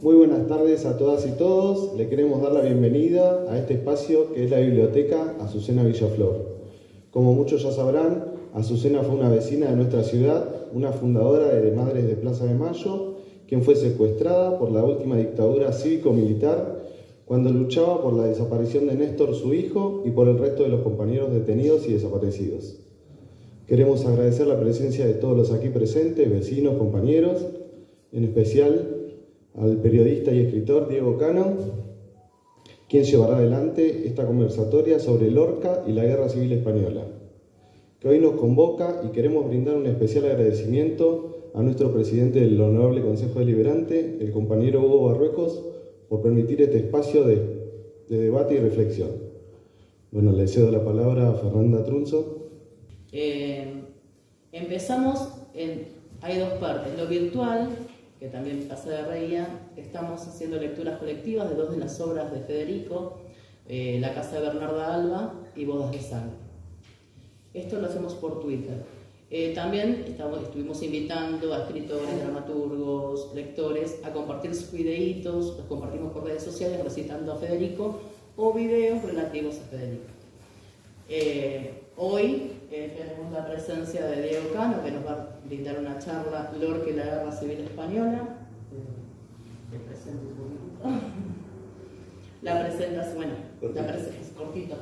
Muy buenas tardes a todas y todos. Le queremos dar la bienvenida a este espacio que es la Biblioteca Azucena Villaflor. Como muchos ya sabrán, Azucena fue una vecina de nuestra ciudad, una fundadora de Madres de Plaza de Mayo, quien fue secuestrada por la última dictadura cívico-militar cuando luchaba por la desaparición de Néstor, su hijo, y por el resto de los compañeros detenidos y desaparecidos. Queremos agradecer la presencia de todos los aquí presentes, vecinos, compañeros, en especial al periodista y escritor Diego Cano, quien llevará adelante esta conversatoria sobre Lorca y la Guerra Civil Española, que hoy nos convoca, y queremos brindar un especial agradecimiento a nuestro presidente del Honorable Consejo Deliberante, el compañero Hugo Barruecos, por permitir este espacio de debate y reflexión. Bueno, le cedo la palabra a Fernanda Trunzo. Empezamos hay dos partes, lo virtual, que también Casa de Reía, estamos haciendo lecturas colectivas de dos de las obras de Federico, La Casa de Bernarda Alba y Bodas de Sangre. Esto lo hacemos por Twitter. También estuvimos invitando a escritores, dramaturgos, lectores a compartir sus videitos, los compartimos por redes sociales recitando a Federico o videos relativos a Federico. Hoy tenemos la presencia de Diego Cano, que nos va a brindar una charla Lorca y la Guerra Civil Española. Te presento un poquito. La presentación, es cortito.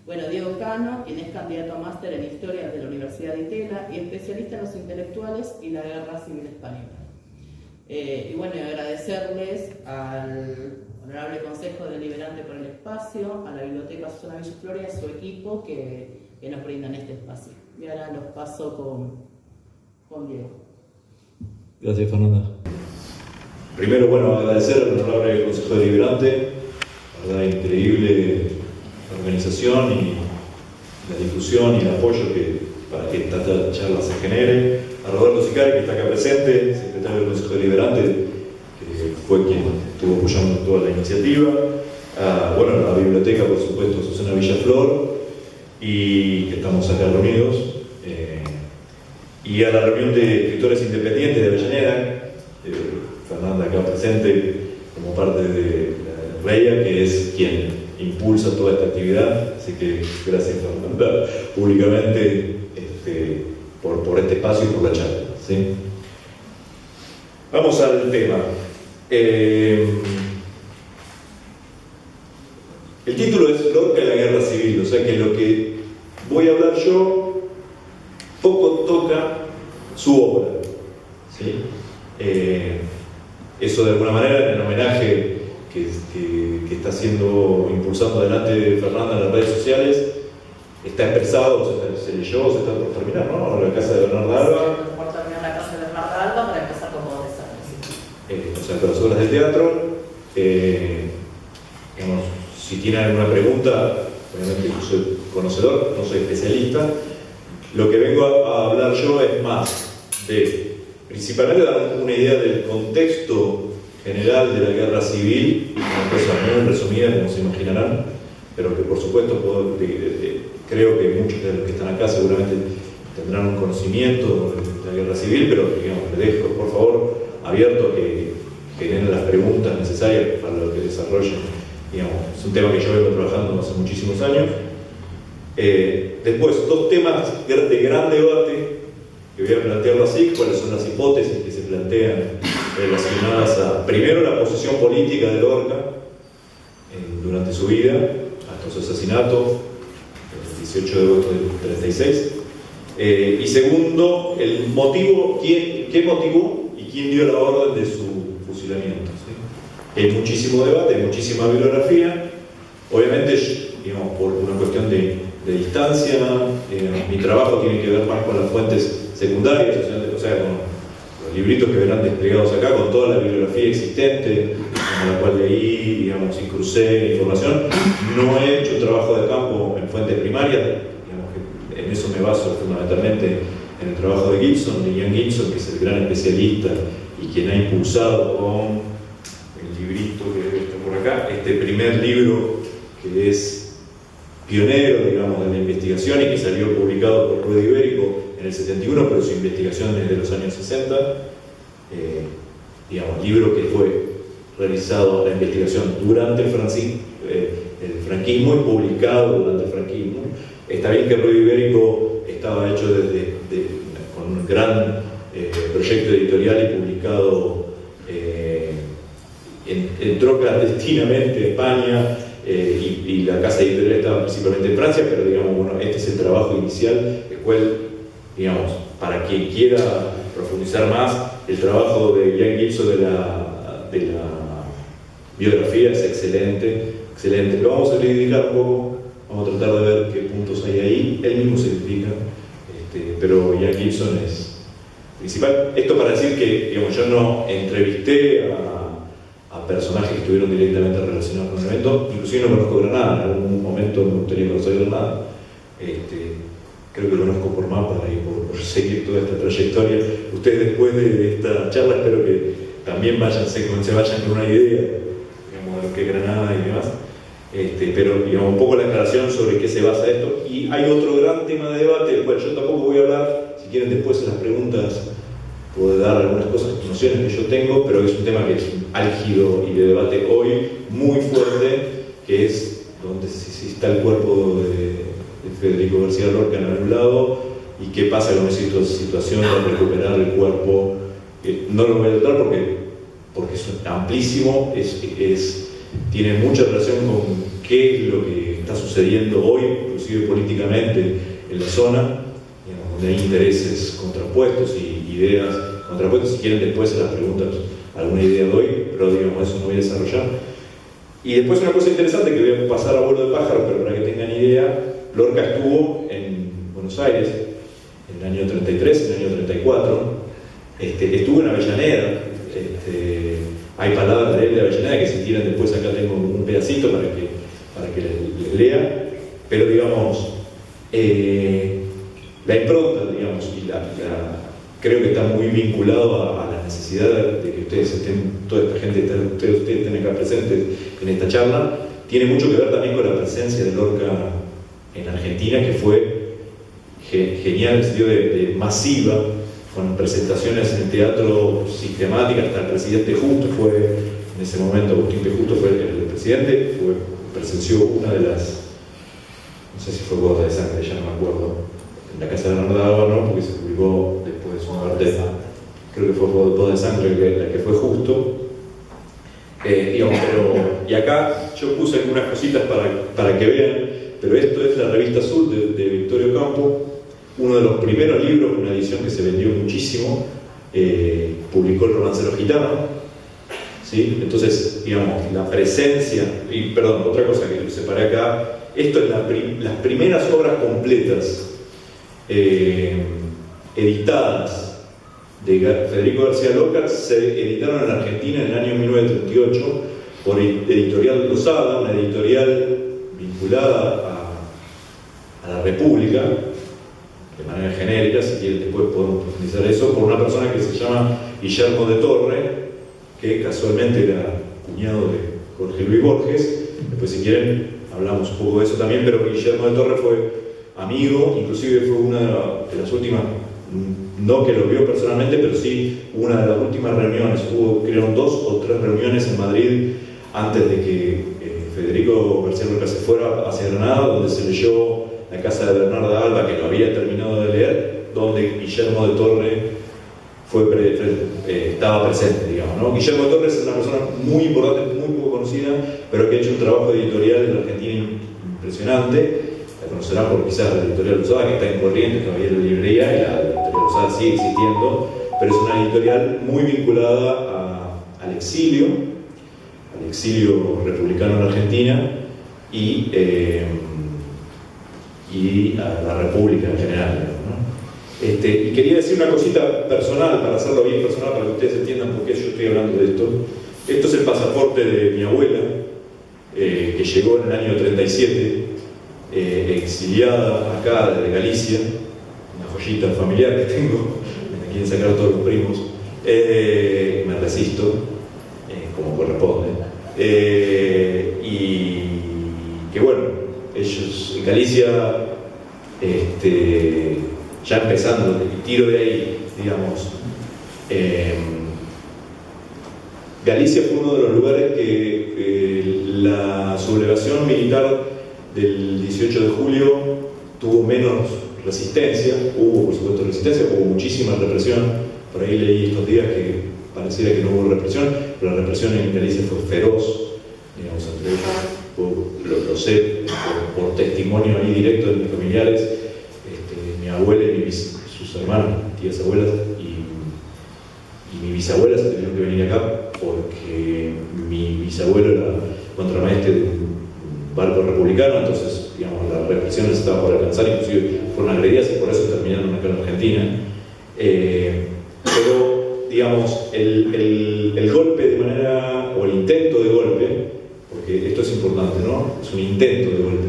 Bueno, Diego Cano, quien es candidato a máster en Historia de la Universidad de Itela y especialista en los intelectuales y la Guerra Civil Española. Y bueno, agradecerles al Honorable Consejo Deliberante por el espacio, a la Biblioteca Azucena Villaflor y a su equipo que nos brindan este espacio. Y ahora los paso con Diego. Gracias, Fernanda. Primero, agradecer al Honorable Consejo Deliberante, la verdad, increíble la organización y la difusión y el apoyo para que esta charla se genere. A Roberto Sicari, que está acá presente, secretario del Consejo Deliberante, que fue quien estuvo apoyando toda la iniciativa. A la biblioteca, por supuesto, Azucena Villaflor, y que estamos acá reunidos. Y a la reunión de escritores independientes de Avellaneda, Fernanda acá presente como parte de la REIA, que es quien impulsa toda esta actividad. Así que gracias, Fernanda, públicamente por este espacio y por la charla. ¿Sí? Vamos al tema. El título es Lorca y la Guerra Civil, o sea que lo que voy a hablar yo poco toca su obra. ¿Sí? Eso de alguna manera en homenaje que está impulsando adelante Fernanda en las redes sociales, está expresado, se leyó, se está por terminar, ¿no? La Casa de Bernarda Alba. Por terminar La Casa de Bernarda Alba para empezar con Bodas de Sangre. O sea, con las obras de teatro. Si tienen alguna pregunta, obviamente yo soy conocedor, no soy especialista. Lo que vengo a hablar yo es más principalmente dar una idea del contexto general de la guerra civil, una cosa muy resumida, como se imaginarán, pero que por supuesto creo que muchos de los que están acá seguramente tendrán un conocimiento de la guerra civil, pero les dejo por favor abierto a que generen las preguntas necesarias para lo que desarrollen. Es un tema que yo vengo trabajando hace muchísimos años. Después, dos temas de gran debate que voy a plantearlo así: cuáles son las hipótesis que se plantean relacionadas a, primero, la posición política de Lorca durante su vida, hasta su asesinato el 18 de agosto del 36, y segundo, el motivo, qué motivó y quién dio la orden de su fusilamiento. ¿Sí? Hay muchísimo debate, hay muchísima bibliografía, obviamente, por una cuestión de distancia. Mi trabajo tiene que ver más con las fuentes secundarias, o sea, con los libritos que verán desplegados acá, con toda la bibliografía existente, con la cual leí, y crucé información. No he hecho trabajo de campo en fuentes primarias, que en eso me baso fundamentalmente en el trabajo de Gibson, de Ian Gibson, que es el gran especialista y quien ha impulsado con el librito que está por acá, este primer libro que es pionero, digamos, de la investigación y que salió publicado por Ruedo Ibérico en el 71, pero su investigación es de los años 60. digamos, libro que fue realizado la investigación durante el franquismo y publicado durante el franquismo. Está bien que el rollo ibérico estaba hecho con un gran proyecto editorial y publicado, entró clandestinamente a España, y la casa editorial estaba principalmente en Francia, pero digamos, bueno, este es el trabajo inicial, el cual, digamos, para quien quiera profundizar más, el trabajo de Ian Gibson de la biografía es excelente, excelente. Lo vamos a dedicar un poco, vamos a tratar de ver qué puntos hay ahí, él mismo se explica, pero Ian Gibson es principal. Esto para decir que, digamos, yo no entrevisté a personajes que estuvieron directamente relacionados con el evento, inclusive no conozco Granada, en algún momento me gustaría conocer Granada. Creo que conozco por mapa y por seguir toda esta trayectoria. Ustedes después de esta charla espero que también se vayan con una idea, digamos, de lo que es Granada y demás. Pero digamos, un poco la aclaración sobre qué se basa esto. Y hay otro gran tema de debate, del cual yo tampoco voy a hablar. Si quieren después en las preguntas puedo dar algunas cosas, nociones que yo tengo, pero es un tema que es álgido y de debate hoy muy fuerte, que es donde si está el cuerpo de Federico García Lorca en algún lado y qué pasa con esa situación de recuperar el cuerpo. No lo voy a tratar porque es amplísimo, tiene mucha relación con qué es lo que está sucediendo hoy, inclusive políticamente en la zona, digamos, donde hay intereses contrapuestos y ideas contrapuestas. Si quieren después en las preguntas alguna idea doy, pero digamos, eso no voy a desarrollar. Y después una cosa interesante que voy a pasar a vuelo de pájaro, pero para que tengan idea, Lorca estuvo en Buenos Aires en el año 33, en el año 34, estuvo en Avellaneda, hay palabras de él de Avellaneda que si quieren después acá tengo un pedacito para que les lea, pero digamos, la impronta, digamos, y creo que está muy vinculado a la necesidad de que ustedes estén, toda esta gente, ustedes estén acá presentes en esta charla, tiene mucho que ver también con la presencia de Lorca en Argentina, que fue genial en el sentido de masiva, con presentaciones en teatro sistemáticas. Hasta el presidente Justo fue, en ese momento Agustín P. Justo fue el presidente, presenció una de las, no sé si fue Boda de Sangre, ya no me acuerdo, en la casa de Bernardo Alba, ¿no? Porque se publicó después de su muerte, creo que fue Boda de Sangre la que fue Justo. Y acá yo puse algunas cositas para que vean, pero esto es la revista Azul de Victorio Campo, uno de los primeros libros, una edición que se vendió muchísimo, publicó El romancero gitano, ¿sí? Entonces, digamos, la presencia, y perdón, otra cosa que separé acá, esto es las primeras obras completas editadas de Federico García Lorca se editaron en Argentina en el año 1938 por Editorial Lozada, una editorial vinculada a la República, de manera genérica, si quieren después podemos profundizar eso, por una persona que se llama Guillermo de Torre, que casualmente era cuñado de Jorge Luis Borges. Después si quieren hablamos un poco de eso también, pero Guillermo de Torre fue amigo, inclusive fue una de las últimas, no que lo vio personalmente, pero sí una de las últimas reuniones, creo 2 o 3 reuniones en Madrid antes de que Federico García Lorca se fuera hacia Granada, donde se leyó La casa de Bernarda Alba, que lo había terminado de leer, donde Guillermo de Torre estaba presente, digamos, ¿no? Guillermo de Torre es una persona muy importante, muy poco conocida, pero que ha hecho un trabajo editorial en la Argentina impresionante. La conocerán por quizás la editorial Lozada, que está en Corrientes, todavía en la librería, y la editorial Lozada sigue existiendo, pero es una editorial muy vinculada al exilio republicano en Argentina y a la República en general, ¿no? Y quería decir una cosita personal, para hacerlo bien personal, para que ustedes entiendan por qué yo estoy hablando de esto. Esto es el pasaporte de mi abuela, que llegó en el año 37, exiliada acá desde Galicia, una joyita familiar que tengo, me quieren sacar todos los primos, me resisto, como corresponde, y que bueno, ellos en Galicia, ya empezando, y tiro de ahí, digamos, Galicia fue uno de los lugares que la sublevación militar del 18 de julio tuvo menos resistencia. Hubo, por supuesto, resistencia, hubo muchísima represión. Por ahí leí estos días que pareciera que no hubo represión, pero la represión en Galicia fue feroz, digamos, entre ellos. Lo sé por testimonio ahí directo de mis familiares, mi abuela y sus hermanas, tías abuelas y mi bisabuela se tuvieron que venir acá porque mi bisabuelo era contramaestre de un barco republicano, entonces, digamos, la represión les estaba por alcanzar, inclusive fueron agredidas y por eso terminaron acá en Argentina. Pero, digamos, el golpe de manera, o el intento de golpe, porque esto es importante, ¿no? Es un intento de golpe,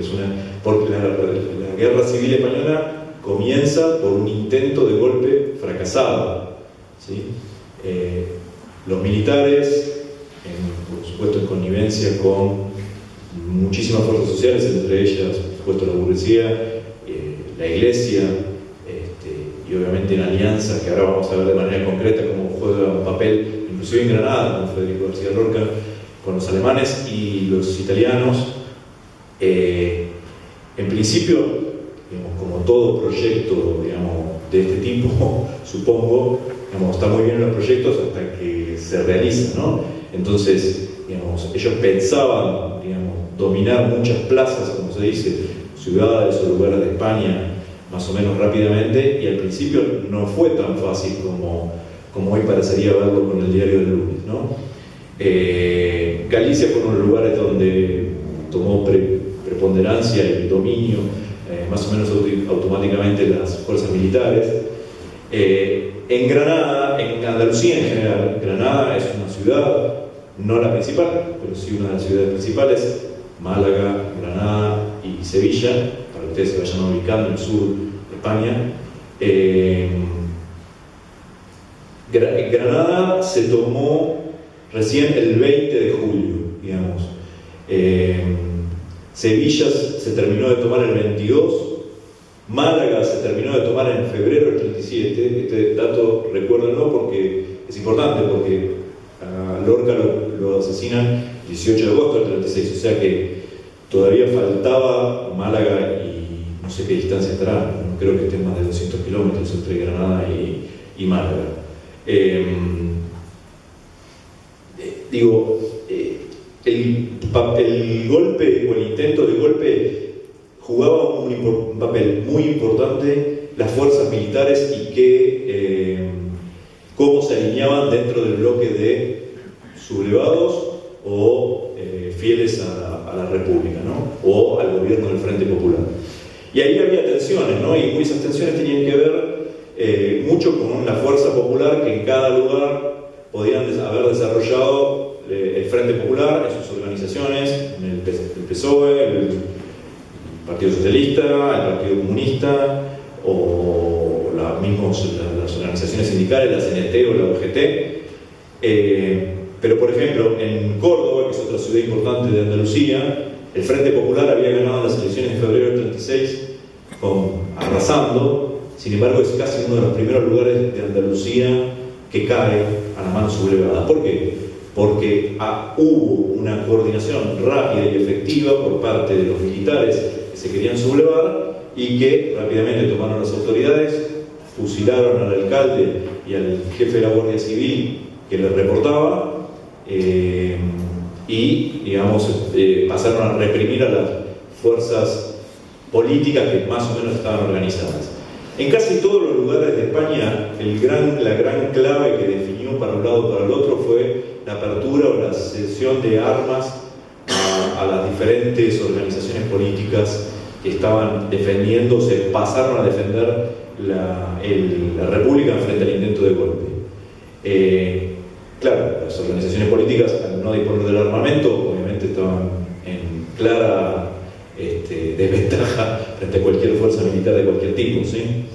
porque la guerra civil española comienza por un intento de golpe fracasado, ¿sí? Los militares, por supuesto en connivencia con muchísimas fuerzas sociales, entre ellas, por supuesto, la burguesía, la iglesia, y obviamente en alianza, que ahora vamos a ver de manera concreta cómo juega un papel, inclusive en Granada, con Federico García Lorca, con los alemanes y los italianos. En principio, digamos, como todo proyecto, digamos, de este tipo, supongo, digamos, está muy bien los proyectos hasta que se realizan, ¿no? Entonces, digamos, ellos pensaban, digamos, dominar muchas plazas, como se dice, ciudades o lugares de España, más o menos rápidamente, y al principio no fue tan fácil como hoy parecería verlo con el diario del lunes, ¿no? Galicia fue uno de los lugares donde tomó preponderancia el dominio, más o menos automáticamente, las fuerzas militares. En Granada, en Andalucía en general, Granada es una ciudad, no la principal, pero sí una de las ciudades principales, Málaga, Granada y Sevilla, para que ustedes se vayan ubicando en el sur de España. Granada se tomó recién el 20 de julio, digamos. Sevilla se terminó de tomar el 22, Málaga se terminó de tomar en febrero del 37. Este dato recuérdenlo porque es importante, porque a Lorca lo asesinan el 18 de agosto del 36, o sea que todavía faltaba Málaga y no sé qué distancia estará, no creo que estén más de 200 kilómetros entre Granada y Málaga. El golpe o el intento de golpe jugaba un papel muy importante las fuerzas militares y cómo se alineaban dentro del bloque de sublevados o fieles a la República, ¿no? O al gobierno del Frente Popular. Y ahí había tensiones, ¿no? Y esas tensiones tenían que ver mucho con la fuerza popular que en cada lugar podían haber desarrollado el Frente Popular en sus organizaciones, en el PSOE, el Partido Socialista, el Partido Comunista, o las organizaciones sindicales, la CNT o la UGT. Pero, por ejemplo, en Córdoba, que es otra ciudad importante de Andalucía, el Frente Popular había ganado las elecciones de febrero del 36 arrasando. Sin embargo, es casi uno de los primeros lugares de Andalucía que cae a la mano sublevada. ¿Por qué? Porque hubo una coordinación rápida y efectiva por parte de los militares que se querían sublevar y que rápidamente tomaron las autoridades, fusilaron al alcalde y al jefe de la Guardia Civil que le reportaba y, digamos, pasaron a reprimir a las fuerzas políticas que más o menos estaban organizadas. En casi todos los lugares de España, la gran clave que definió para un lado o para el otro fue la apertura o la cesión de armas a las diferentes organizaciones políticas que estaban defendiendo, se pasaron a defender la República frente al intento de golpe. Claro, las organizaciones políticas, al no disponer del armamento, obviamente estaban en clara desventaja frente a cualquier fuerza militar de cualquier tipo, ¿sí?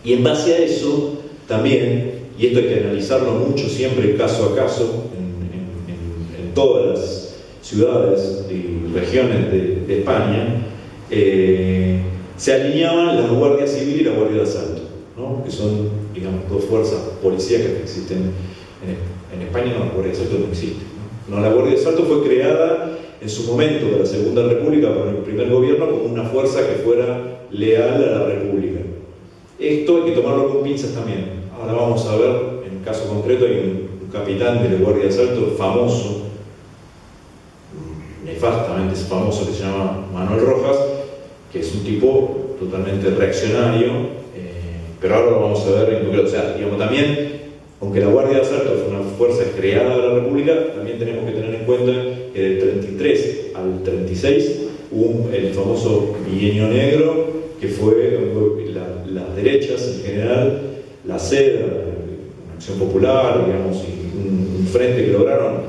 Y en base a eso también, y esto hay que analizarlo mucho siempre caso a caso en todas las ciudades y regiones de España, se alineaban la Guardia Civil y la Guardia de Asalto, ¿no? Que son, digamos, dos fuerzas policíacas que existen En España no, la Guardia de Asalto no existe. No, la Guardia de Asalto fue creada en su momento de la Segunda República por el primer gobierno como una fuerza que fuera leal a la República. Esto hay que tomarlo con pinzas también. Ahora vamos a ver, en el caso concreto hay un capitán de la Guardia de Asalto famoso, nefastamente famoso, que se llama Manuel Rojas, que es un tipo totalmente reaccionario, pero ahora lo vamos a ver en concreto. O sea, digamos, también, aunque la Guardia de Asalto fue una fuerza creada de la República, también tenemos que tener en cuenta que del 33 al 36 hubo el famoso bienio negro, que fue las derechas en general, la SEDA, una acción popular, digamos, y un frente que lograron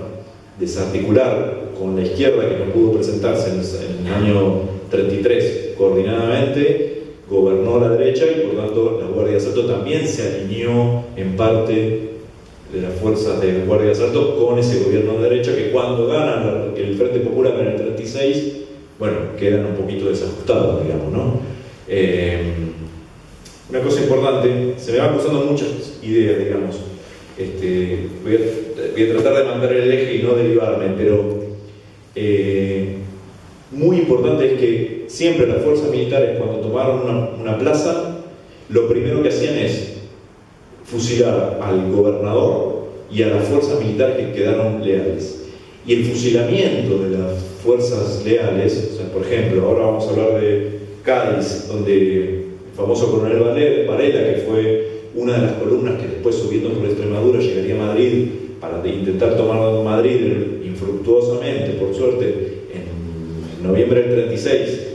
desarticular con la izquierda, que no pudo presentarse en el año 33 coordinadamente, gobernó la derecha y por tanto la Guardia de Asalto también se alineó en parte de las fuerzas de la Guardia de Asalto con ese gobierno de derecha, que cuando ganan el Frente Popular en el 36, bueno, quedan un poquito desajustados, digamos, ¿no? Una cosa importante, se me van cruzando muchas ideas, digamos. Voy a tratar de mantener el eje y no derivarme, pero muy importante es que siempre las fuerzas militares, cuando tomaron una plaza, lo primero que hacían es fusilar al gobernador y a las fuerzas militares que quedaron leales. Y el fusilamiento de las fuerzas leales, o sea, por ejemplo, ahora vamos a hablar de Cádiz, donde el famoso coronel Varela, que fue una de las columnas que después, subiendo por Extremadura, llegaría a Madrid para intentar tomar Madrid infructuosamente, por suerte, en noviembre del 36,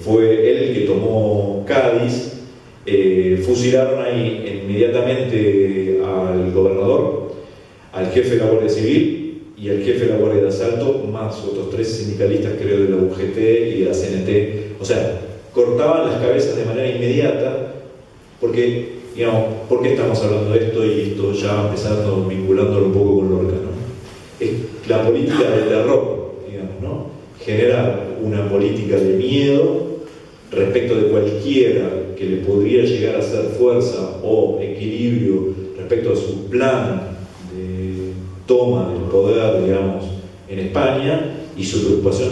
fue él el que tomó Cádiz. Fusilaron ahí inmediatamente al gobernador, al jefe de la Guardia Civil y al jefe de la Guardia de Asalto, más otros 3 sindicalistas, creo, de la UGT y de la CNT. O sea, cortaban las cabezas de manera inmediata, porque, digamos, ¿por qué estamos hablando de esto? Y esto ya empezando vinculándolo un poco con Lorca, ¿no? Es la política del terror, digamos, ¿no? Generar una política de miedo respecto de cualquiera que le podría llegar a hacer fuerza o equilibrio respecto a su plan de toma del poder, digamos, en España, y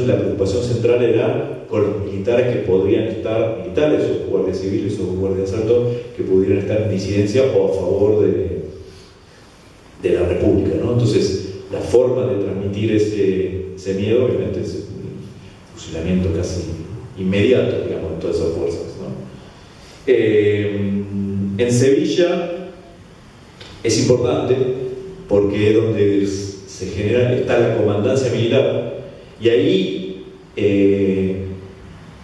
la preocupación central era con los militares que podrían estar, militares o guardias civiles o guardias de asalto, que pudieran estar en disidencia o a favor de la República, ¿no? Entonces, la forma de transmitir ese miedo, obviamente, es un fusilamiento casi inmediato, digamos, en todas esas fuerzas, ¿no? En Sevilla es importante porque es donde está la comandancia militar, y ahí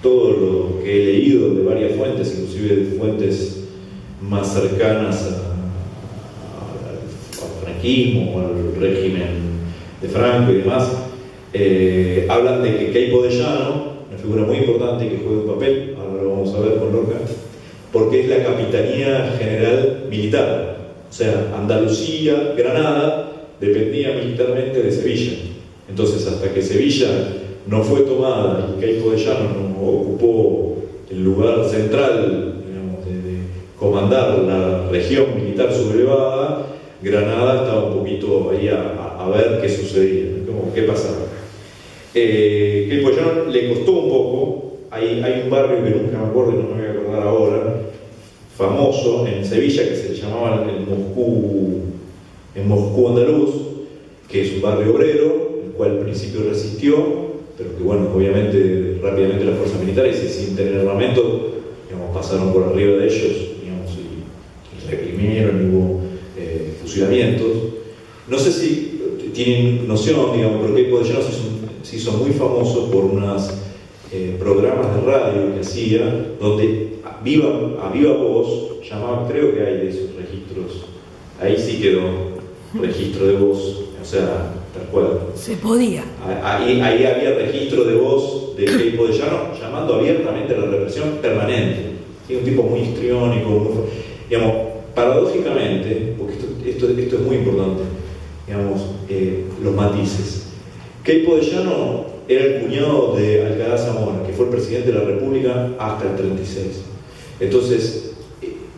todo lo que he leído de varias fuentes, inclusive de fuentes más cercanas al franquismo o al régimen de Franco y demás, hablan de que Queipo de Llano, una figura muy importante que juega un papel, ahora lo vamos a ver con Lorca, porque es la Capitanía General Militar. O sea, Andalucía, Granada, dependía militarmente de Sevilla. Entonces, hasta que Sevilla no fue tomada y Queipo de Llano no ocupó el lugar central, digamos, de comandar la región militar sublevada, Granada estaba un poquito ahí a ver qué sucedía, como qué pasaba. Queipo de Llano le costó un poco. Hay un barrio que nunca me acuerdo y no me voy a acordar ahora, famoso en Sevilla, que se llamaba el Moscú andaluz, que es un barrio obrero, el cual al principio resistió, pero que, bueno, obviamente rápidamente las fuerzas militares, sin tener armamento, digamos, pasaron por arriba de ellos, digamos, y reprimieron, y hubo fusilamientos. No sé si tienen noción, digamos, pero Queipo de Llano se hizo muy famoso por unos programas de radio que hacía, donde a viva voz llamaban, creo que hay de esos registros, ahí sí quedó registro de voz, o sea, tal cual. Se podía. Ahí había registro de voz de Queipo de Llano llamando abiertamente a la represión permanente. ¿Sí? Un tipo muy histriónico, digamos, paradójicamente, porque esto es muy importante, digamos, los matices. Queipo de Llano era el cuñado de Alcalá Zamora, que fue el presidente de la República hasta el 36. Entonces,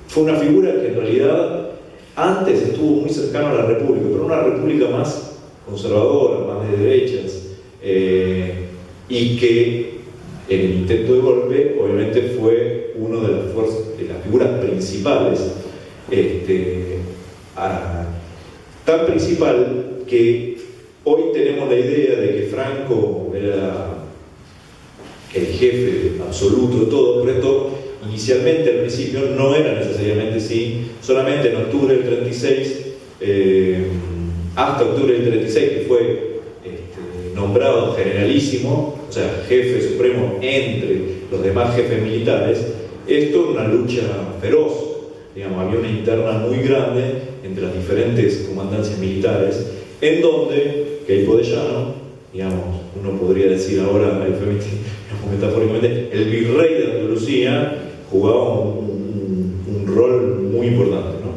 fue una figura que en realidad, antes estuvo muy cercano a la República, pero una República más conservadora, más de derechas, y que en el intento de golpe obviamente fue una de las figuras principales, tan principal que hoy tenemos la idea de que Franco era el jefe absoluto de todo, por esto inicialmente al principio no era necesariamente así, solamente en octubre del 36, hasta octubre del 36, que fue nombrado generalísimo, o sea, jefe supremo entre los demás jefes militares. Esto era una lucha feroz, digamos, había una interna muy grande entre las diferentes comandancias militares, en donde Queipo de Llano, digamos, uno podría decir ahora, metafóricamente, el virrey de Andalucía jugaba un rol muy importante, ¿no?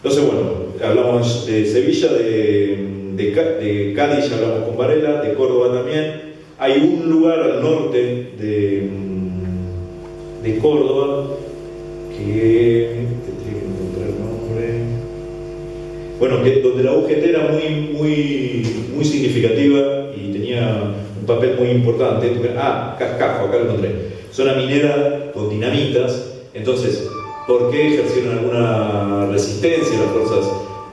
Entonces, bueno, hablamos de Sevilla, de Cádiz, ya hablamos con Varela, de Córdoba también. Hay un lugar al norte de Córdoba que tendría que encontrar el nombre. Bueno, donde la UGT era muy significativa y tenía un papel muy importante. Cascajo, acá lo encontré. Zona minera con dinamitas. Entonces, ¿por qué ejercieron alguna resistencia las fuerzas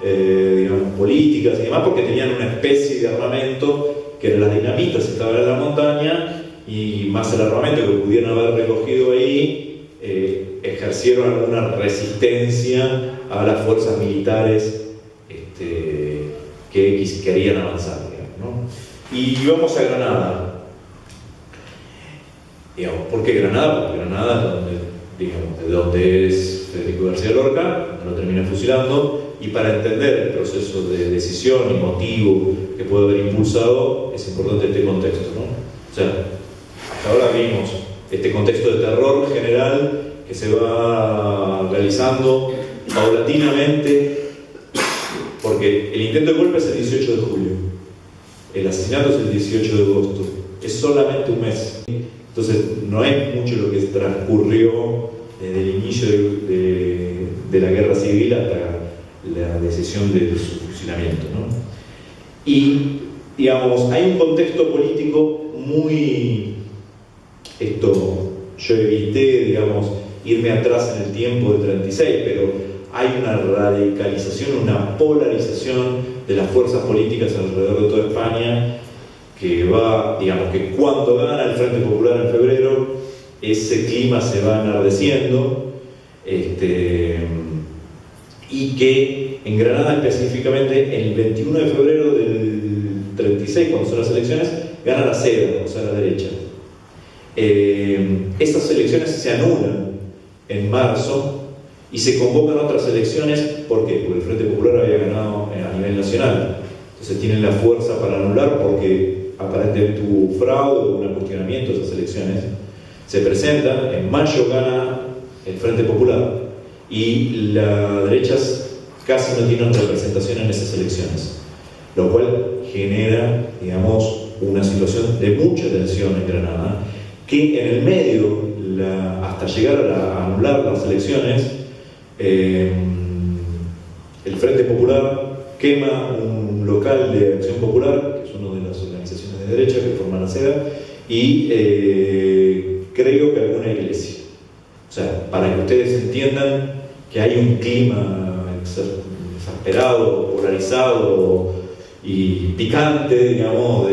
digamos, políticas y demás? Porque tenían una especie de armamento que eran las dinamitas, estaban en la montaña, y más el armamento que pudieran haber recogido ahí, ejercieron alguna resistencia a las fuerzas militares que querían avanzar, digamos, ¿no? Y vamos a Granada. Digamos, ¿por qué Granada? Porque Granada es donde, digamos, de donde es Federico García Lorca, donde lo termina fusilando, y para entender el proceso de decisión y motivo que puede haber impulsado, es importante este contexto, ¿no? O sea, hasta ahora vimos este contexto de terror general que se va realizando paulatinamente, porque el intento de golpe es el 18 de julio, el asesinato es el 18 de agosto, es solamente un mes. Entonces no es mucho lo que transcurrió desde el inicio de la guerra civil hasta la decisión de su fusilamiento, ¿no? Y, digamos, hay un contexto político muy... yo evité, digamos, irme atrás en el tiempo del 36, pero hay una radicalización, una polarización de las fuerzas políticas alrededor de toda España, que va, digamos, que cuando gana el Frente Popular en febrero, ese clima se va enardeciendo, y que en Granada específicamente, el 21 de febrero del 36, cuando son las elecciones, gana la CEDA, o sea, la derecha. Estas elecciones se anulan en marzo y se convocan otras elecciones. ¿Por qué? Porque el Frente Popular había ganado a nivel nacional. Entonces tienen la fuerza para anular, porque aparentemente hubo fraude o un cuestionamiento de esas elecciones. Se presentan, en mayo gana el Frente Popular y la derecha casi no tiene representación en esas elecciones, lo cual genera, digamos, una situación de mucha tensión en Granada, que en el medio, hasta llegar a anular las elecciones, el Frente Popular quema un local de Acción Popular, que es una de las organizaciones de derecha que forman la CEDA, y creo que alguna iglesia. O sea, para que ustedes entiendan que hay un clima exasperado, polarizado y picante, digamos,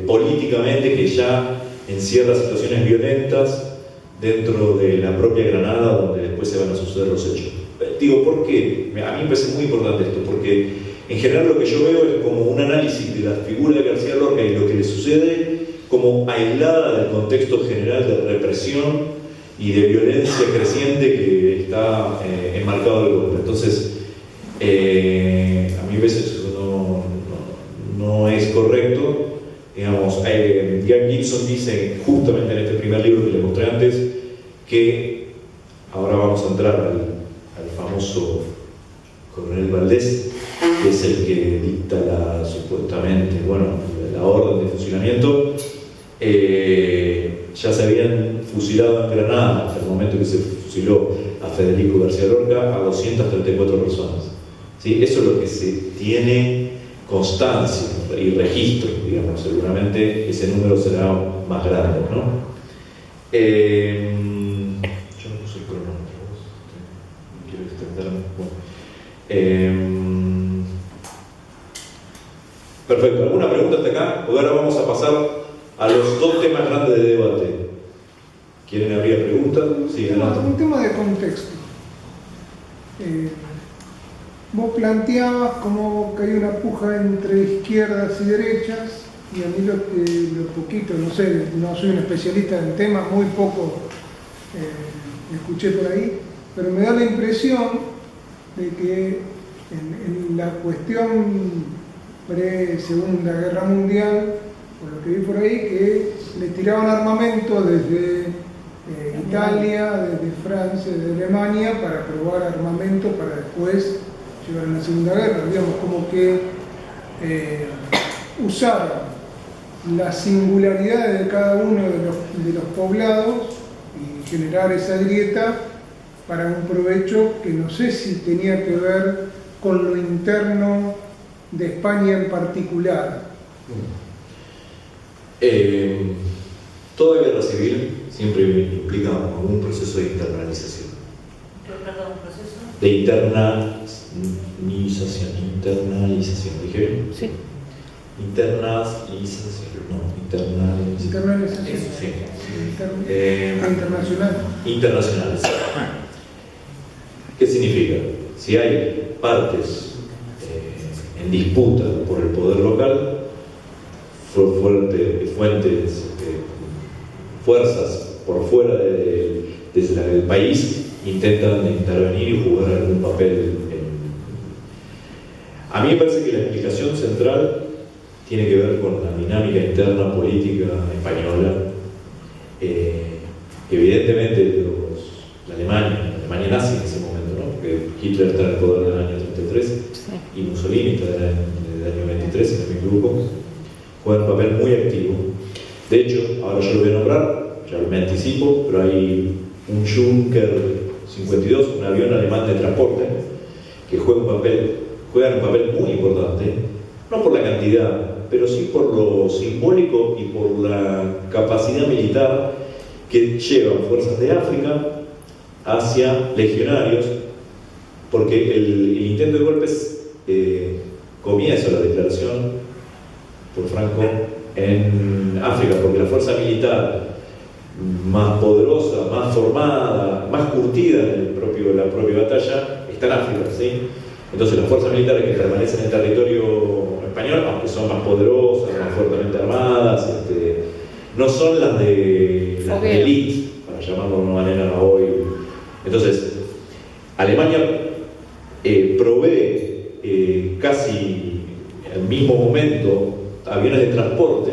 políticamente, que ya encierra situaciones violentas dentro de la propia Granada, donde después se van a suceder los hechos. Digo, ¿por qué? A mí me parece muy importante esto, porque en general lo que yo veo es como un análisis de la figura de García Lorca y lo que le sucede como aislada del contexto general de represión y de violencia creciente que está enmarcado el golpe. Entonces, a mí a veces eso no es correcto. Digamos, Ian Gibson dice justamente en este primer libro que les mostré antes, que ahora vamos a entrar al famoso Coronel Valdés, que es el que dicta supuestamente, la orden de fusilamiento. Ya se habían fusilado en Granada hasta el momento que se fusiló a Federico García Lorca a 234 personas. ¿Sí? Eso es lo que se tiene constancia y registro, digamos. Seguramente ese número será más grande, ¿no? Yo no puse el cronómetro, no quiero extenderme. Bueno. Perfecto, ¿alguna pregunta hasta acá? O ahora vamos a pasar a los dos temas grandes de debate. ¿Quieren abrir preguntas? Sí, adelante. Un tema de contexto. Vos planteabas como que hay una puja entre izquierdas y derechas, y a mí lo poquito, no sé, no soy un especialista en el tema, muy poco escuché por ahí, pero me da la impresión de que en la cuestión pre-Segunda Guerra Mundial, por lo que vi por ahí, que le tiraban armamento desde Italia, desde Francia, desde Alemania, para probar armamento para después llevar a la Segunda Guerra, digamos, como que usaron las singularidades de cada uno de los poblados y generar esa grieta para un provecho que no sé si tenía que ver con lo interno de España en particular. Toda guerra civil siempre implica algún proceso de internalización. ¿Perdón, un proceso? De internalización, ¿dije bien? Sí. Internalización, no, Internalización. Eso, sí. Internacional. Internacionales. ¿Qué significa? Si hay partes en disputa por el poder local, fuerzas por fuera del país intentan intervenir y jugar algún papel. A mí me parece que la explicación central tiene que ver con la dinámica interna política española. Evidentemente la Alemania nazi en ese momento, ¿no? Porque Hitler está en el poder del año 33 y Mussolini está del año 23, si no me equivoco, juega un papel muy activo. De hecho, ahora yo lo voy a nombrar, ya me anticipo, pero hay un Junker 52, un avión alemán de transporte, que juega un papel muy importante, no por la cantidad, pero sí por lo simbólico y por la capacidad militar que llevan fuerzas de África hacia legionarios, porque el intento de golpes comienza la declaración por Franco en África, porque la fuerza militar más poderosa, más formada, más curtida en la propia batalla está en África, ¿sí? Entonces las fuerzas militares que permanecen en el territorio español, aunque son más poderosas, más fuertemente armadas, no son las de élite, para llamarlo de una manera hoy. Entonces, Alemania provee casi al mismo momento aviones de transporte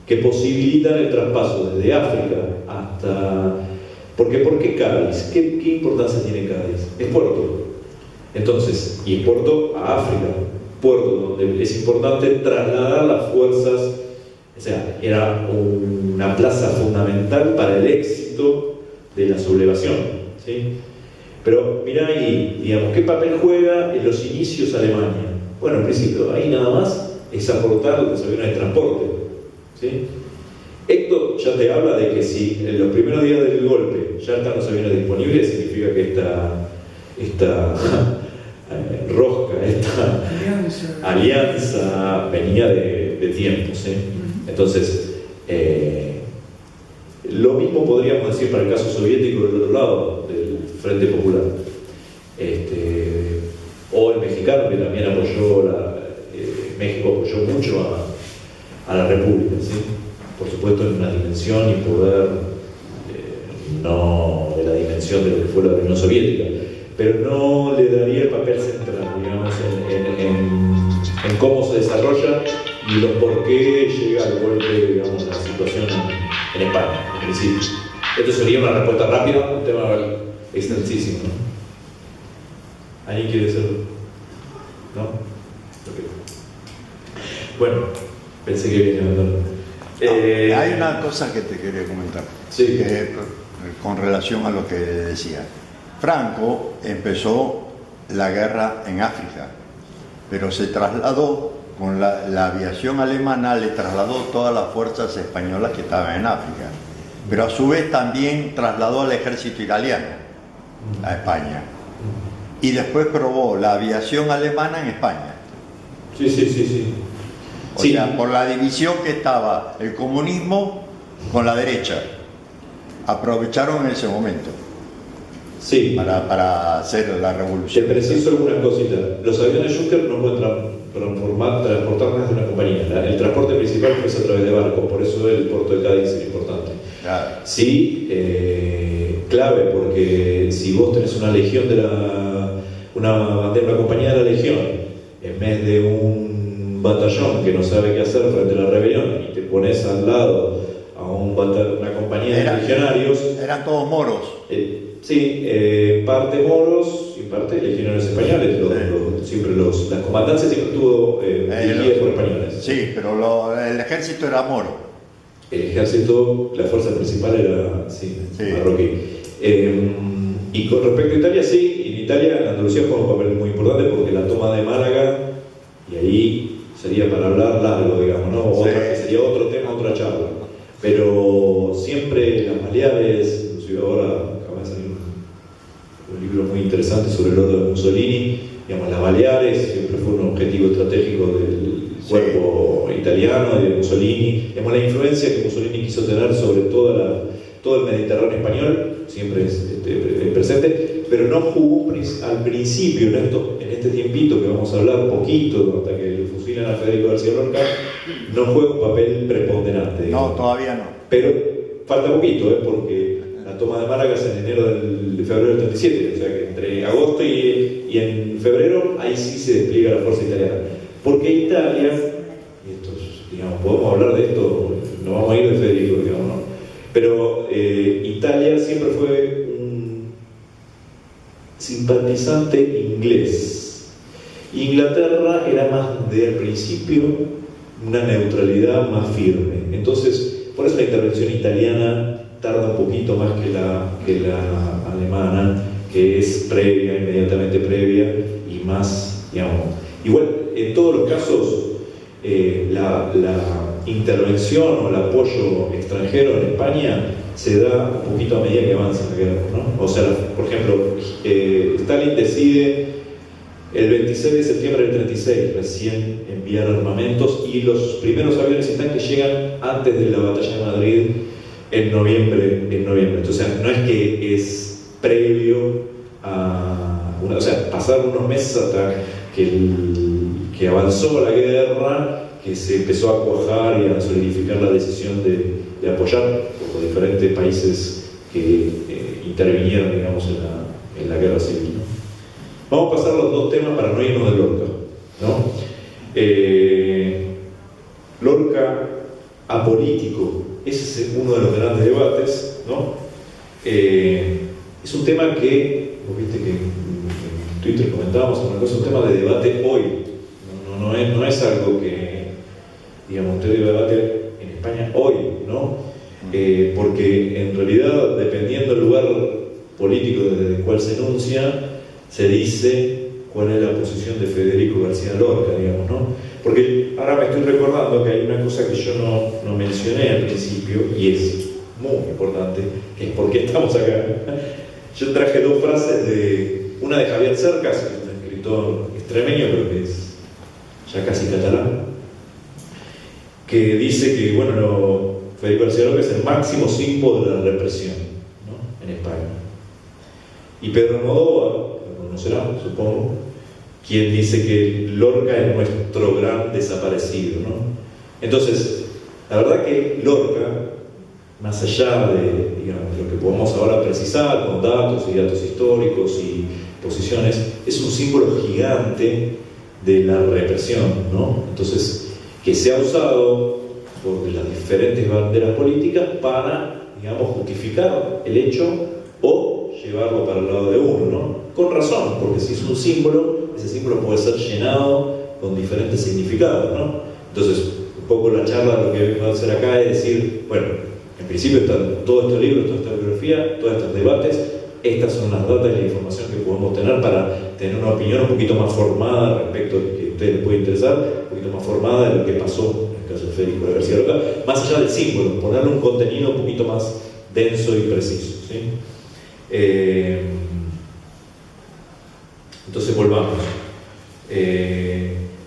que posibilitan el traspaso desde África hasta... ¿Por qué Cádiz? ¿Qué importancia tiene Cádiz? Es puerto. Entonces, y puerto a África, puerto donde es importante trasladar las fuerzas, o sea, era una plaza fundamental para el éxito de la sublevación, ¿sí? Pero mirá ahí, digamos, ¿qué papel juega en los inicios Alemania? Bueno, en principio, ahí nada más es aportar los aviones de transporte, ¿sí? Esto ya te habla de que si en los primeros días del golpe ya están los aviones disponibles, significa que esta rosca, esta alianza venía de tiempo, ¿sí? Entonces, lo mismo podríamos decir para el caso soviético del otro lado, del Frente Popular, o el mexicano, que también apoyó, México apoyó mucho a la República, ¿sí? Por supuesto en una dimensión y poder no de la dimensión de lo que fue la Unión Soviética, pero no le daría el papel central, digamos, en cómo se desarrolla y los por qué llega al golpe, digamos, la situación en España, en principio. Esto sería una respuesta rápida, un tema extensísimo, ¿no? ¿Alguien quiere decirlo? ¿No? Okay. Bueno, pensé que venía a hablar. Hay una cosa que te quería comentar, sí. Con relación a lo que decía. Franco empezó la guerra en África, pero se trasladó, con la aviación alemana le trasladó todas las fuerzas españolas que estaban en África, pero a su vez también trasladó al ejército italiano a España, y después probó la aviación alemana en España. Sí. O sea, por la división que estaba el comunismo con la derecha, aprovecharon en ese momento. Sí. Para hacer la revolución. Te preciso algunas cositas. Los aviones Junkers no pueden transportar más de una compañía. El transporte principal es a través de barcos, por eso el puerto de Cádiz es importante. Claro. Sí, clave, porque si vos tenés una legión una compañía de la legión, en vez de un batallón que no sabe qué hacer frente a la rebelión, y te pones al lado a una compañía de legionarios. Eran todos moros. Parte moros y parte legionarios españoles. Las comandancias siempre estuvo dirigidas por españoles. Sí, pero el ejército era moro. El ejército, la fuerza principal era marroquí. Y con respecto a Italia, sí, en Italia, en Andalucía juega un papel muy importante porque la toma de Málaga, y ahí sería para hablar largo, digamos, ¿no? Que sería otro tema, otra charla. Pero siempre las Baleares, inclusive ahora acaba de salir un libro muy interesante sobre el oro de Mussolini, digamos, las Baleares siempre fue un objetivo estratégico del cuerpo italiano y de Mussolini. Digamos, la influencia que Mussolini quiso tener sobre todo el Mediterráneo español siempre es presente, pero no jugó al principio, en este tiempito que vamos a hablar poquito, hasta que fusilan a Federico García Lorca, no juega un papel preponderante. No, todavía no. Pero falta poquito, porque la toma de Málaga es en enero de febrero del 37, o sea que entre agosto y en febrero, ahí sí se despliega la fuerza italiana. Porque Italia, digamos, podemos hablar de esto, no vamos a ir de Federico, digamos, ¿no? Pero Italia siempre fue un simpatizante inglés. Inglaterra era más, desde el principio, una neutralidad más firme. Entonces, por eso la intervención italiana tarda un poquito más que la alemana, que es previa, inmediatamente previa, y más, digamos. Igual, en todos los casos, la intervención o el apoyo extranjero en España se da un poquito a medida que avanza la guerra, ¿no? O sea, por ejemplo, Stalin decide el 26 de septiembre del 36 recién enviar armamentos, y los primeros aviones y tanques llegan antes de la batalla de Madrid en noviembre. Entonces, no es que es previo a o sea, pasaron unos meses hasta que avanzó la guerra, que se empezó a cuajar y a solidificar la decisión de apoyar por los diferentes países que intervinieron, digamos, en la guerra civil, ¿no? Vamos a pasar los dos temas para no irnos de Lorca, ¿no? Lorca apolítico, ese es uno de los grandes debates, ¿no? Es un tema que, vos viste que en Twitter comentábamos una cosa, un tema de debate hoy, no es algo que, digamos, usted debate en España hoy, ¿no? Porque en realidad, dependiendo del lugar político desde el cual se enuncia, se dice cuál es la posición de Federico García Lorca, digamos, ¿no? Porque ahora me estoy recordando que hay una cosa que yo no mencioné al principio, y es muy importante, que es por qué estamos acá. Yo traje dos frases, una de Javier Cercas, que es un escritor extremeño, pero que es ya casi catalán, que dice que, bueno, Federico García Lorca es el máximo símbolo de la represión, ¿no?, en España. Y Pedro Almodóvar, lo conocerá, supongo, quien dice que Lorca es nuestro gran desaparecido, ¿no? Entonces, la verdad que Lorca, más allá de, digamos, lo que podemos ahora precisar con datos y datos históricos y posiciones, es un símbolo gigante de la represión, ¿no? Entonces, que se ha usado por las diferentes banderas políticas para, digamos, justificar el hecho o llevarlo para el lado de uno, ¿no? Con razón, porque si es un símbolo, ese símbolo puede ser llenado con diferentes significados, ¿no? Entonces, un poco la charla, lo que vengo a hacer acá es decir, bueno, en principio están todos estos libros, toda esta bibliografía, todos estos debates estas son las datas y la información que podemos tener para tener una opinión un poquito más formada respecto de que a ustedes les puede interesar, un poquito más formada de lo que pasó en el caso de Federico García Lorca, más allá del símbolo, ponerle un contenido un poquito más denso y preciso, ¿sí? Entonces volvamos.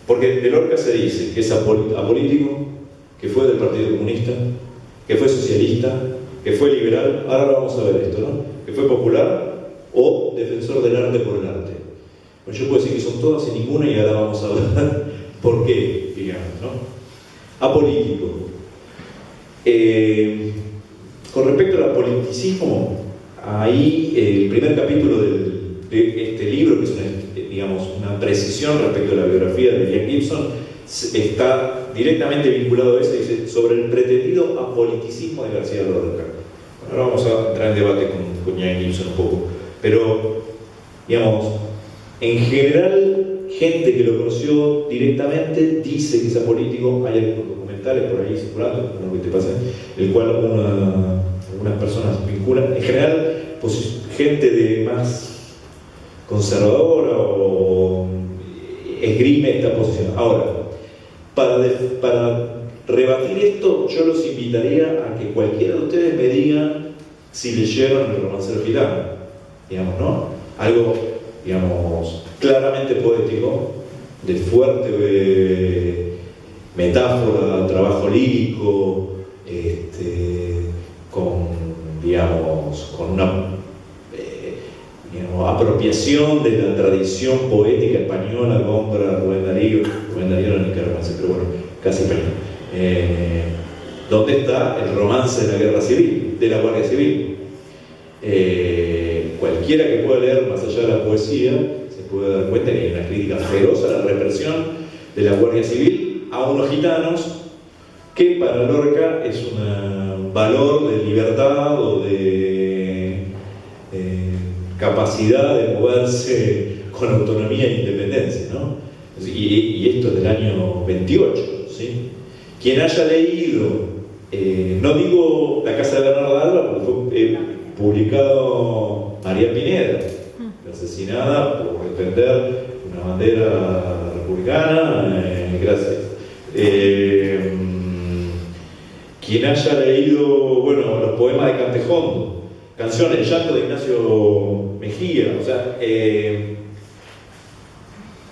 Porque de Lorca se dice que es apolítico, que fue del Partido Comunista, que fue socialista, que fue liberal, ahora vamos a ver esto, ¿no? Que fue popular o defensor del arte por el arte. Bueno, yo puedo decir que son todas y ninguna, y ahora vamos a ver por qué, digamos, ¿no? Apolítico. Con respecto al politicismo, ahí el primer capítulo de este libro, que es una precisión respecto a la biografía de Ian Gibson, está directamente vinculado a eso, dice, sobre el pretendido apoliticismo de García Lorca. Bueno, ahora vamos a entrar en debate con Ian Gibson un poco, pero, digamos, en general, gente que lo conoció directamente dice que es apolítico. Hay algunos documentales por ahí circulando, como lo que te pasa, el cual algunas personas vinculan, en general, pues, gente de más conservadora o esgrime esta posición. Ahora, para rebatir esto, yo los invitaría a que cualquiera de ustedes me diga si leyeron El romancero gitano, digamos, ¿no? Algo, digamos, claramente poético, de fuerte metáfora, trabajo lírico, con una apropiación de la tradición poética española contra Rubén Darío era nicaragüense, pero bueno, casi español. ¿Dónde está el romance de la guerra civil, de la Guardia Civil? Cualquiera que pueda leer más allá de la poesía se puede dar cuenta que hay una crítica feroz a la represión de la Guardia Civil a unos gitanos, que para Lorca es un valor de libertad o de capacidad de moverse con autonomía e independencia, ¿no? Y esto es del año 28, ¿sí? Quien haya leído, no digo La casa de Bernarda Alba, porque fue publicado María Pineda, asesinada por defender una bandera republicana, gracias. Quien haya leído, bueno, los poemas de Cantejón, Canción El llanto de Ignacio Mejía, o sea,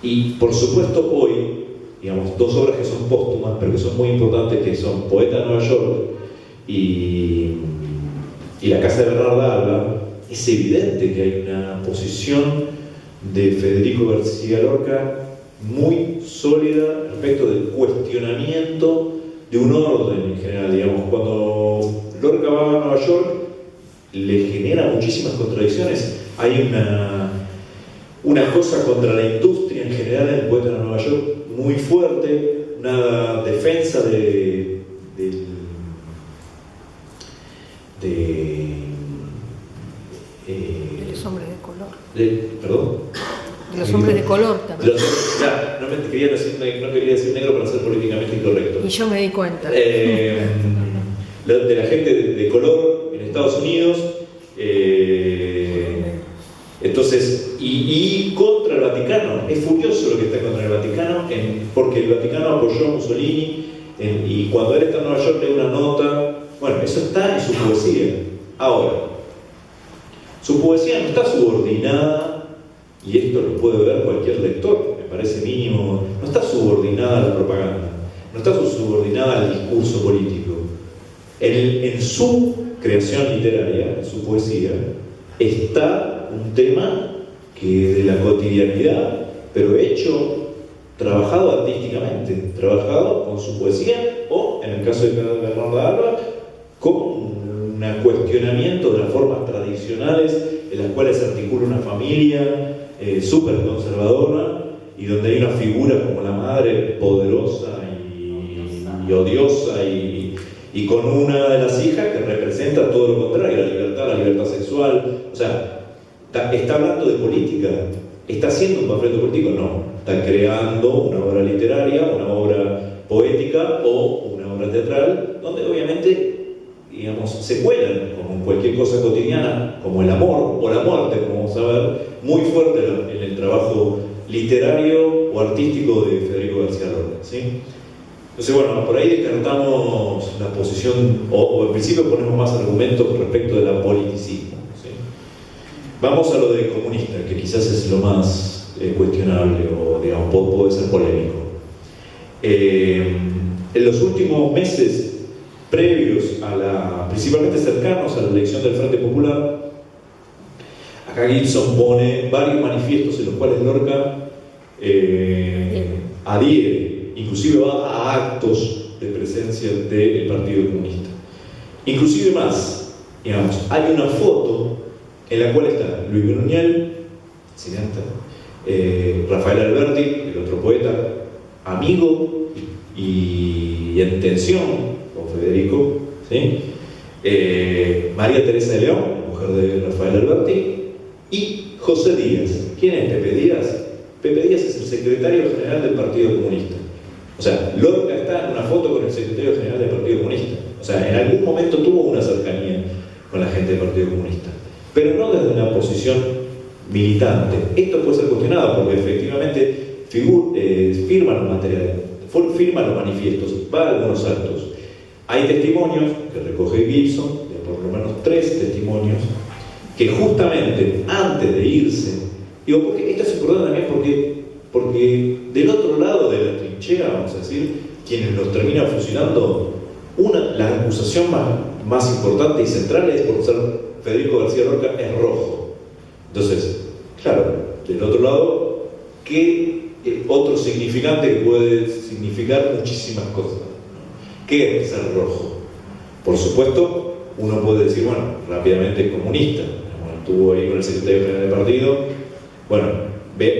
y por supuesto hoy, digamos, dos obras que son póstumas, pero que son muy importantes, que son Poeta de Nueva York y La casa de Bernarda Alba. Es evidente que hay una posición de Federico García Lorca muy sólida respecto del cuestionamiento de un orden en general. Digamos, cuando Lorca va a Nueva York, le genera muchísimas contradicciones. Hay una cosa contra la industria en general en el Poeta de Nueva York muy fuerte, una defensa de los hombres de color. ¿Perdón? De los hombres de color también. No quería decir negro para ser políticamente incorrecto. Y yo me di cuenta. De la gente de color en Estados Unidos, entonces, y contra el Vaticano. Es furioso lo que está contra el Vaticano, porque el Vaticano apoyó a Mussolini, y cuando él está en Nueva York lee una nota. Bueno, eso está en su poesía. Ahora, su poesía no está subordinada, y esto lo puede ver cualquier lector, me parece mínimo, no está subordinada a la propaganda, no está subordinada al discurso político. En su creación literaria, en su poesía, está un tema que es de la cotidianidad, pero hecho, trabajado artísticamente, trabajado con su poesía, o en el caso de Bernarda Alba, con un cuestionamiento de las formas tradicionales en las cuales se articula una familia súper conservadora, y donde hay una figura como la madre poderosa y odiosa, y con una de las hijas que representa todo lo contrario, la libertad sexual. O sea, está hablando de política. ¿Está haciendo un panfleto político? No. Está creando una obra literaria, una obra poética o una obra teatral, donde obviamente, digamos, se cuelan, como en cualquier cosa cotidiana, como el amor o la muerte, como vamos a ver, muy fuerte en el trabajo literario o artístico de Federico García Lorca, ¿sí? Entonces, bueno, por ahí descartamos la posición, o en principio ponemos más argumentos respecto de la politicismo, ¿sí? Vamos a lo de comunista, que quizás es lo más cuestionable o, digamos, puede ser polémico. En los últimos meses previos principalmente cercanos a la elección del Frente Popular, acá Gibson pone varios manifiestos en los cuales Lorca adhiere, inclusive va a actos de presencia del Partido Comunista. Inclusive más, digamos, hay una foto en la cual está Luis Buñuel, cineasta, Rafael Alberti, el otro poeta, amigo y en tensión con Federico, ¿sí? María Teresa de León, mujer de Rafael Alberti, y José Díaz. ¿Quién es Pepe Díaz? Pepe Díaz es el secretario general del Partido Comunista. O sea, Lorca está en una foto con el secretario general del Partido Comunista. O sea, en algún momento tuvo una cercanía con la gente del Partido Comunista, pero no desde una posición militante. Esto puede ser cuestionado porque efectivamente firma los materiales, firma los manifiestos, va a algunos actos. Hay testimonios que recoge Gibson, de por lo menos 3 testimonios, que justamente antes de irse, digo, porque esto es importante también porque del otro lado de la trinchera, vamos a decir, quienes los terminan fusilando, la acusación más importante y central es por ser Federico García Lorca es rojo. Entonces, claro, del otro lado, ¿qué otro significante que puede significar muchísimas cosas? ¿Qué es ser rojo? Por supuesto, uno puede decir, bueno, rápidamente es comunista. Bueno, estuvo ahí con el secretario general del partido. Bueno,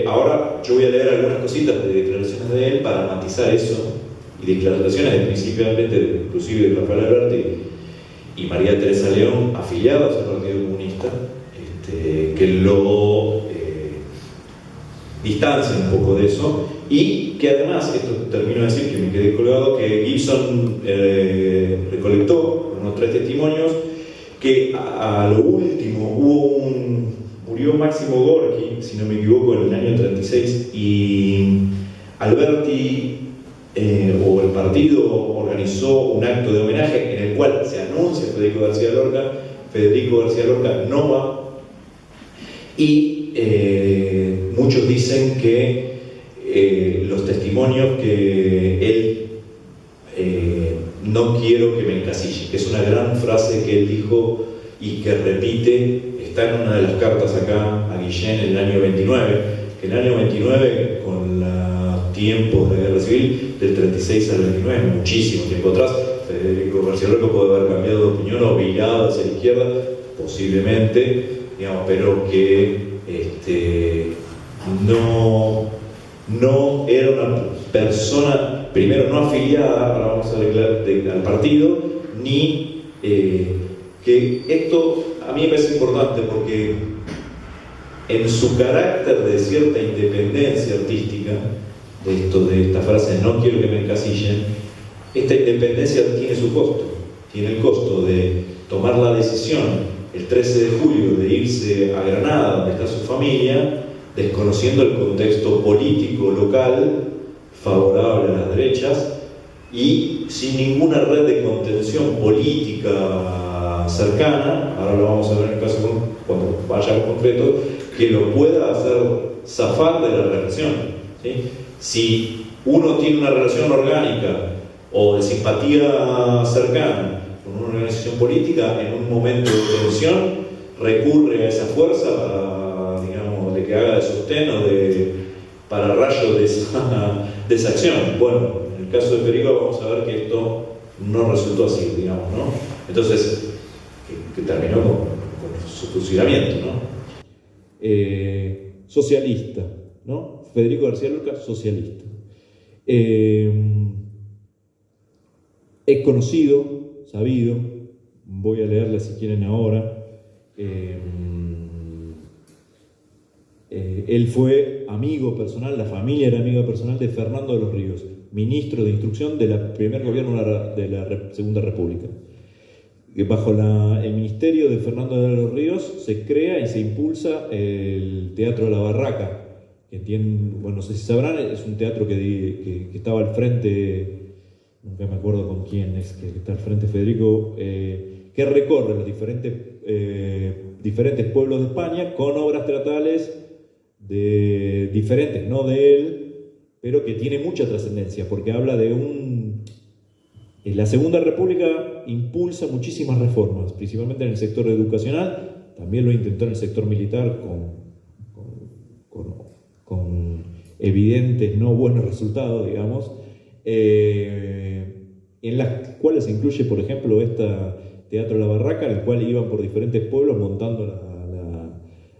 ahora yo voy a leer algunas cositas de declaraciones de él para matizar eso, y declaraciones principalmente, inclusive de Rafael Alberti y María Teresa León, afiliados al Partido Comunista, que lo distancian un poco de eso, y que además, esto termino de decir que me quedé colgado, que Gibson recolectó unos 3 testimonios, que a lo último murió Máximo Gorki, si no me equivoco, en el año 36, y Alberti o el partido organizó un acto de homenaje en el cual se anuncia Federico García Lorca no va, y muchos dicen que los testimonios que él no quiero que me encasille, que es una gran frase que él dijo y que repite, está en una de las cartas acá a Guillén en el año 29, que en el año 29, con los tiempos de guerra civil, del 36 al 29, muchísimo tiempo atrás, Federico García Lorca puede haber cambiado de opinión o virado hacia la izquierda, posiblemente, digamos, pero que no era una persona, primero, no afiliada, ahora vamos a declarar, al partido, ni que esto a mí me parece importante porque en su carácter de cierta independencia artística, de esta frase, no quiero que me encasillen, esta independencia tiene su costo, tiene el costo de tomar la decisión el 13 de julio de irse a Granada, donde está su familia, desconociendo el contexto político local favorable a las derechas y sin ninguna red de contención política cercana. Ahora lo vamos a ver en el caso cuando vaya al concreto, que lo pueda hacer zafar de la relación, ¿sí? Si uno tiene una relación orgánica o de simpatía cercana con una organización política, en un momento de tensión recurre a esa fuerza para, digamos, de que haga de sostén o de pararrayo de esa acción. Bueno, en el caso de Federico vamos a ver que esto no resultó así, digamos, ¿no? Entonces, que terminó con su fusilamiento, ¿no? Socialista, ¿no? Federico García Lorca, socialista. Es conocido, sabido, voy a leerle si quieren ahora. Él fue amigo personal, la familia era amiga personal de Fernando de los Ríos, ministro de Instrucción del primer gobierno de la Segunda República. bajo el ministerio de Fernando de los Ríos se crea y se impulsa el Teatro de la Barraca, que tiene, bueno, no sé si sabrán, es un teatro que estaba al frente, nunca me acuerdo con quién es, que está al frente Federico, que recorre los diferentes pueblos de España con obras teatrales de diferentes, no de él, pero que tiene mucha trascendencia, porque habla de la Segunda República impulsa muchísimas reformas, principalmente en el sector educacional, también lo intentó en el sector militar con evidentes no buenos resultados, digamos, en las cuales se incluye, por ejemplo, Teatro de la Barraca, en el cual iban por diferentes pueblos montando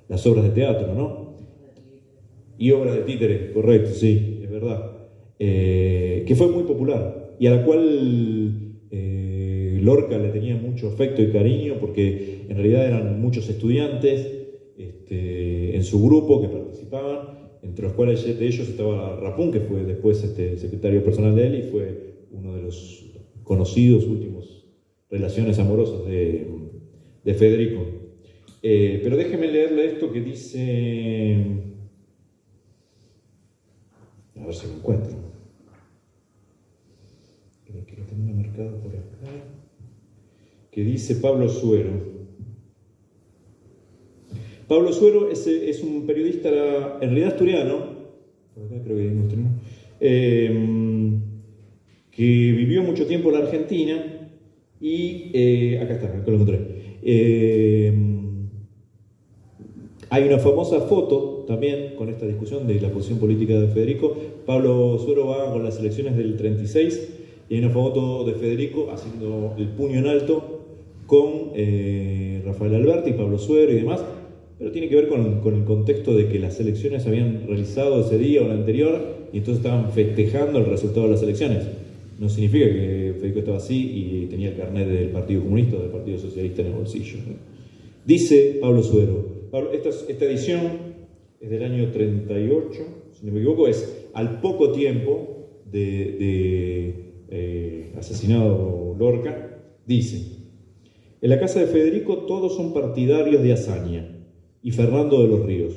las obras de teatro, ¿no? Y obras de títere, correcto, sí, es verdad. Que fue muy popular y a la cual Lorca le tenía mucho afecto y cariño, porque en realidad eran muchos estudiantes en su grupo que participaban, entre los cuales de ellos estaba Rapún, que fue después secretario personal de él y fue uno de los conocidos últimos relaciones amorosas de Federico. Pero déjeme leerle esto que dice, a ver si lo encuentro, creo que lo tengo marcado por acá, que dice Pablo Suero. Pablo Suero es un periodista, en realidad asturiano, por acá creo que hay un asturiano, que vivió mucho tiempo en la Argentina y acá lo encontré. Hay una famosa foto también con esta discusión de la posición política de Federico. Pablo Suero va con las elecciones del 36 y hay una foto de Federico haciendo el puño en alto con Rafael Alberti, Pablo Suero y demás, pero tiene que ver con el contexto de que las elecciones se habían realizado ese día o el anterior y entonces estaban festejando el resultado de las elecciones. No significa que Federico estaba así y tenía el carnet del Partido Comunista o del Partido Socialista en el bolsillo, ¿no? Dice Pablo Suero, esta edición es del año 38, si no me equivoco, es al poco tiempo de asesinado Lorca. Dice: en la casa de Federico todos son partidarios de Azaña y Fernando de los Ríos.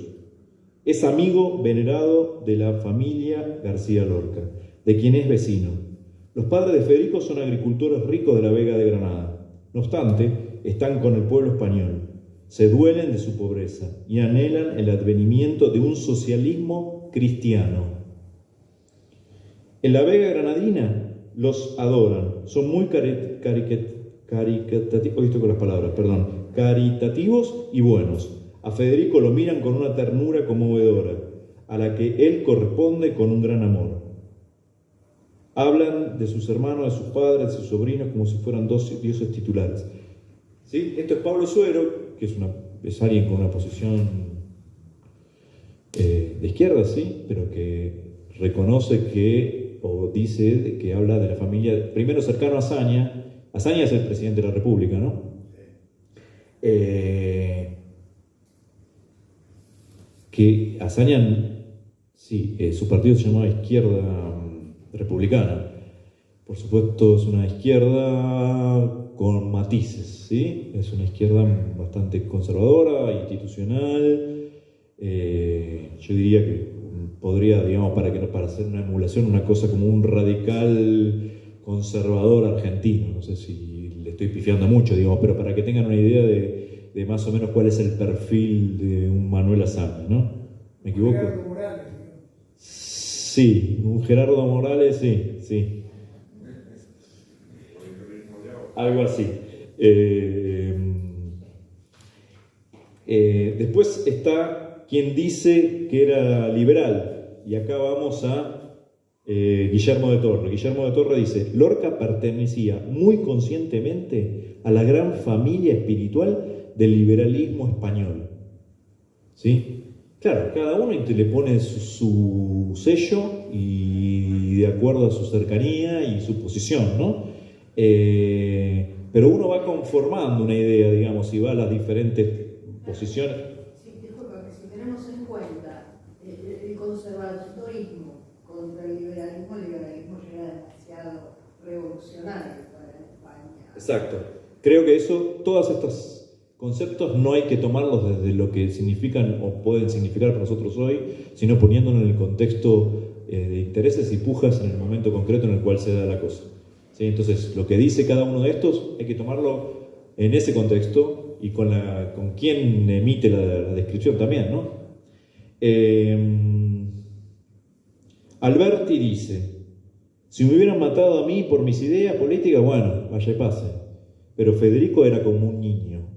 Es amigo venerado de la familia García Lorca, de quien es vecino. Los padres de Federico son agricultores ricos de la Vega de Granada. No obstante, están con el pueblo español. Se duelen de su pobreza y anhelan el advenimiento de un socialismo cristiano. En la Vega Granadina los adoran, son muy caritativos y buenos. A Federico lo miran con una ternura conmovedora, a la que él corresponde con un gran amor. Hablan de sus hermanos, de sus padres, de sus sobrinos, como si fueran dos dioses titulares. ¿Sí? Esto es Pablo Suero, que es alguien con una posición de izquierda, sí, pero que reconoce o dice que habla de la familia, primero cercano a Azaña. Azaña es el presidente de la República, ¿no? Que Azaña, sí, su partido se llamaba Izquierda Republicana. Por supuesto, es una izquierda con matices, ¿sí? Es una izquierda bastante conservadora, institucional. Yo diría que podría, digamos, para hacer una emulación, una cosa como un radical conservador argentino. No sé si le estoy pifiando mucho, digamos, pero para que tengan una idea de más o menos cuál es el perfil de un Manuel Azaña, ¿no? ¿Me equivoco? Gerardo Morales. Sí, un Gerardo Morales, sí. Algo así. Después está quien dice que era liberal, y acá vamos a Guillermo de Torre. Guillermo de Torre dice: Lorca pertenecía muy conscientemente a la gran familia espiritual del liberalismo español. ¿Sí? Claro, cada uno le pone su sello y de acuerdo a su cercanía y su posición, ¿no? Pero uno va conformando una idea, digamos, y va a las diferentes posiciones. Sí, disculpa, que si tenemos en cuenta el conservadurismo contra el liberalismo llega demasiado revolucionario para España. Exacto. Creo que todos estos conceptos no hay que tomarlos desde lo que significan o pueden significar para nosotros hoy, sino poniéndonos en el contexto de intereses y pujas en el momento concreto en el cual se da la cosa. ¿Sí? Entonces, lo que dice cada uno de estos hay que tomarlo en ese contexto y con quien emite la descripción también, ¿no? Alberti dice: si me hubieran matado a mí por mis ideas políticas, bueno, vaya y pase. Pero Federico era como un niño.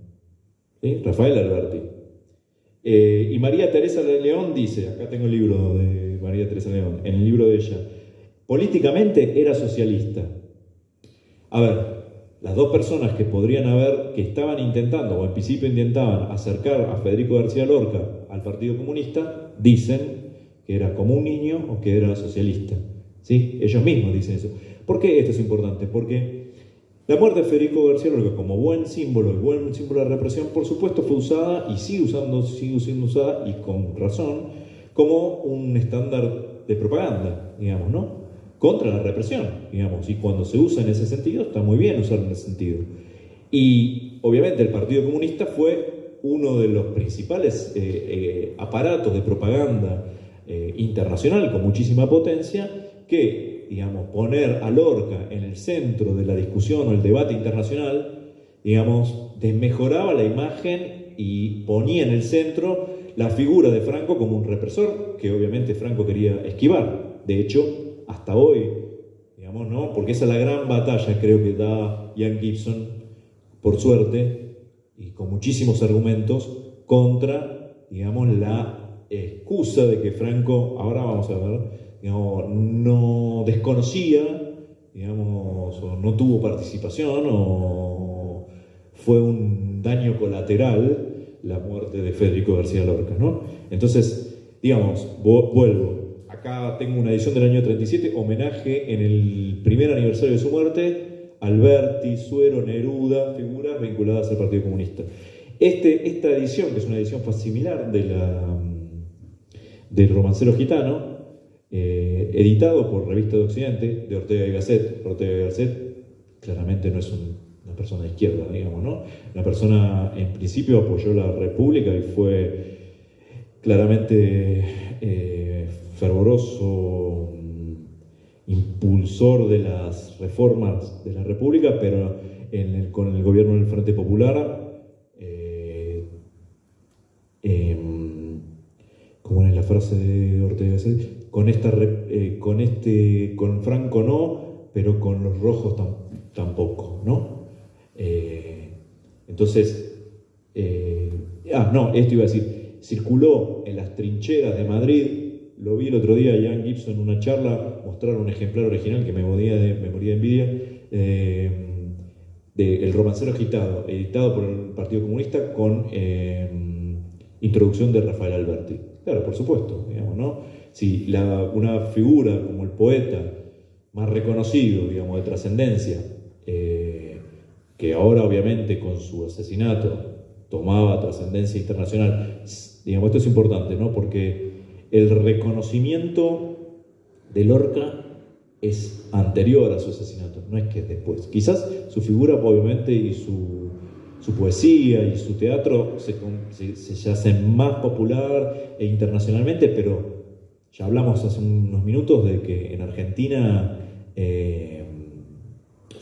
¿Sí? Rafael Alberti. Y María Teresa León dice, acá tengo el libro de María Teresa León, en el libro de ella, políticamente era socialista. A ver, las dos personas que estaban intentando, o en principio intentaban acercar a Federico García Lorca al Partido Comunista, dicen que era como un niño o que era socialista. ¿Sí? Ellos mismos dicen eso. ¿Por qué esto es importante? Porque la muerte de Federico García Lorca como buen símbolo de represión, por supuesto, fue usada y sigue siendo usada, y con razón, como un estándar de propaganda, digamos, ¿no? Contra la represión, digamos, y cuando se usa en ese sentido, está muy bien usarlo en ese sentido. Y obviamente el Partido Comunista fue uno de los principales aparatos de propaganda internacional con muchísima potencia que, digamos, poner a Lorca en el centro de la discusión o el debate internacional, digamos, desmejoraba la imagen y ponía en el centro la figura de Franco como un represor que obviamente Franco quería esquivar. De hecho, hasta hoy, digamos, ¿no? Porque esa es la gran batalla, creo que da Ian Gibson, por suerte, y con muchísimos argumentos, contra, digamos, la excusa de que Franco, ahora vamos a ver, digamos, no desconocía, digamos, o no tuvo participación, o fue un daño colateral la muerte de Federico García Lorca, ¿no? Entonces, digamos, vuelvo. Acá tengo una edición del año 37, homenaje en el primer aniversario de su muerte, Alberti, Suero, Neruda, figuras vinculadas al Partido Comunista. Esta edición, que es una edición similar del Romancero Gitano, editado por Revista de Occidente, de Ortega y Gasset. Ortega y Gasset claramente no es una persona de izquierda, digamos, ¿no? Una persona, en principio, apoyó la República y fue claramente fervoroso impulsor de las reformas de la República, pero con el gobierno del Frente Popular, ¿cómo es la frase de Ortega? Con Franco no, pero con los rojos tampoco, ¿no? Entonces, esto iba a decir, circuló en las trincheras de Madrid. Lo vi el otro día a Ian Gibson en una charla, mostrar un ejemplar original que me moría de envidia, de El Romancero Gitano, editado por el Partido Comunista con introducción de Rafael Alberti. Claro, por supuesto, digamos, ¿no? Si una figura como el poeta más reconocido, digamos, de trascendencia, que ahora obviamente con su asesinato tomaba trascendencia internacional, digamos, esto es importante, ¿no? Porque el reconocimiento de Lorca es anterior a su asesinato, no es que es después. Quizás su figura, obviamente, y su poesía y su teatro se hacen más popular e internacionalmente, pero ya hablamos hace unos minutos de que en Argentina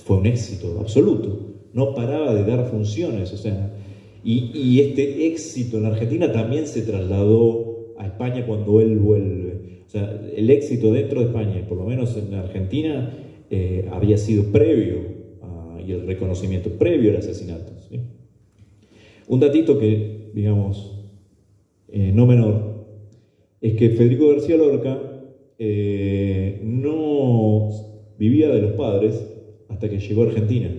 fue un éxito absoluto. No paraba de dar funciones, o sea, y este éxito en Argentina también se trasladó a España cuando él vuelve. O sea, el éxito dentro de España, por lo menos en Argentina, había sido previo y el reconocimiento previo al asesinato, ¿sí? Un datito que, digamos, no menor, es que Federico García Lorca no vivía de los padres hasta que llegó a Argentina.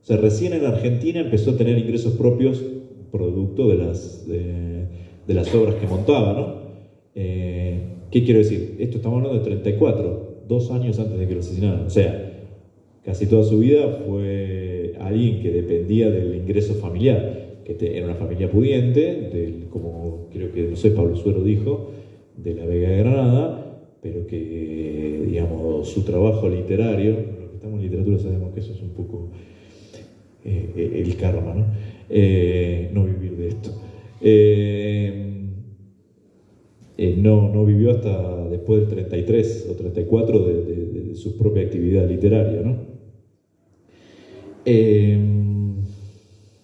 O sea, recién en Argentina empezó a tener ingresos propios producto de las obras que montaba, ¿no? ¿Qué quiero decir? Esto estamos hablando de 34, 2 años antes de que lo asesinaran. O sea, casi toda su vida fue alguien que dependía del ingreso familiar, que era una familia pudiente, como creo que, no sé, Pablo Suero dijo, de la Vega de Granada, pero que, digamos, su trabajo literario, los que estamos en literatura sabemos que eso es un poco el karma, ¿no? No vivir de esto. No vivió hasta después del 33 o 34 de su propia actividad literaria, ¿no?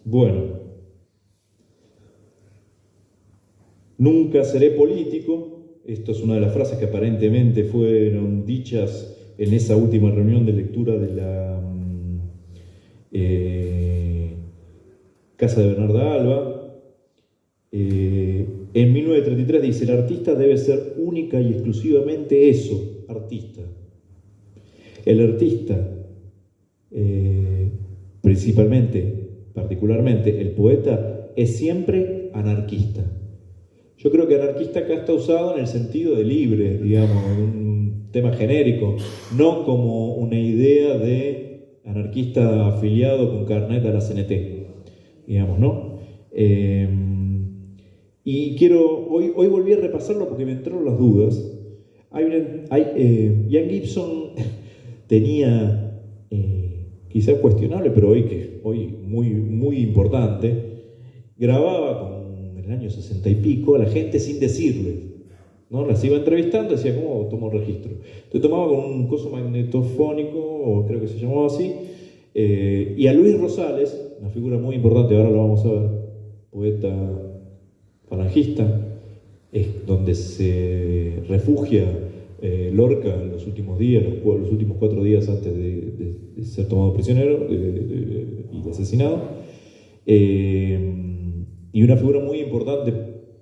Bueno, nunca seré político. Esto es una de las frases que aparentemente fueron dichas en esa última reunión de lectura de la Casa de Bernarda Alba. En 1933 dice: el artista debe ser única y exclusivamente eso, artista. El artista, particularmente el poeta, es siempre anarquista. Yo creo que anarquista acá está usado en el sentido de libre, digamos, un tema genérico, no como una idea de anarquista afiliado con carnet a la CNT, digamos, ¿no? Y hoy volví a repasarlo porque me entraron las dudas. Ian Gibson tenía, quizás cuestionable, pero hoy muy, muy importante, grababa en el año 60 y pico a la gente sin decirle, ¿no? Las iba entrevistando, decía: ¿cómo tomo registro? Entonces tomaba con un coso magnetofónico, o creo que se llamaba así, y a Luis Rosales, una figura muy importante, ahora lo vamos a ver, poeta falangista, es donde se refugia Lorca en los últimos días, los últimos 4 días antes de ser tomado prisionero y asesinado, y una figura muy importante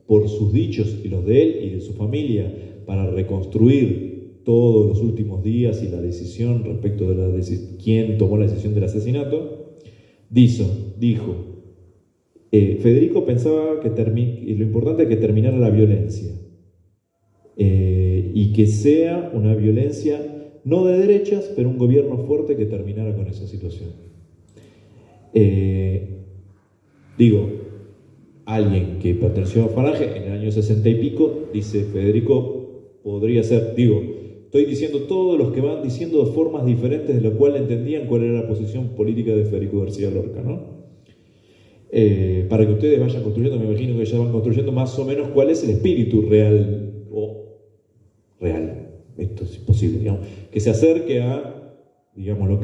por sus dichos y los de él y de su familia para reconstruir todos los últimos días y la decisión respecto de quién tomó la decisión del asesinato. Dijo: Federico pensaba que lo importante es que terminara la violencia, y que sea una violencia no de derechas, pero un gobierno fuerte que terminara con esa situación. Alguien que perteneció a Falange en el año 60 y pico dice: Federico podría ser, estoy diciendo todos los que van diciendo de formas diferentes de lo cual entendían cuál era la posición política de Federico García Lorca, ¿no? Para que ustedes vayan construyendo, me imagino que ya van construyendo más o menos cuál es el espíritu real, esto es imposible, digamos, que se acerque a, digamos, lo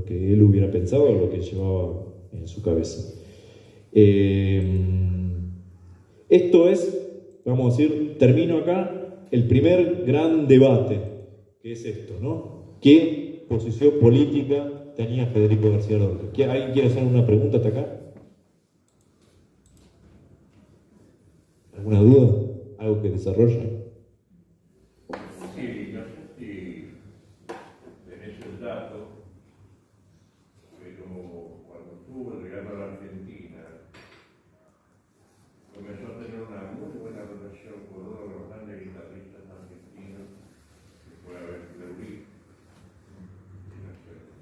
que él hubiera pensado o lo que llevaba en su cabeza. Esto es, vamos a decir, termino acá, el primer gran debate, que es esto, ¿no? ¿Qué posición política tenía Federico García Lorca? ¿Alguien quiere hacer una pregunta hasta acá? ¿Alguna duda? ¿Algo que desarrolle? Sí, no sé si tenés el dato, pero cuando estuvo llegando a la Argentina, comenzó a tener una muy buena relación con uno de los grandes guitarristas argentinos, que fue Abel Fleury,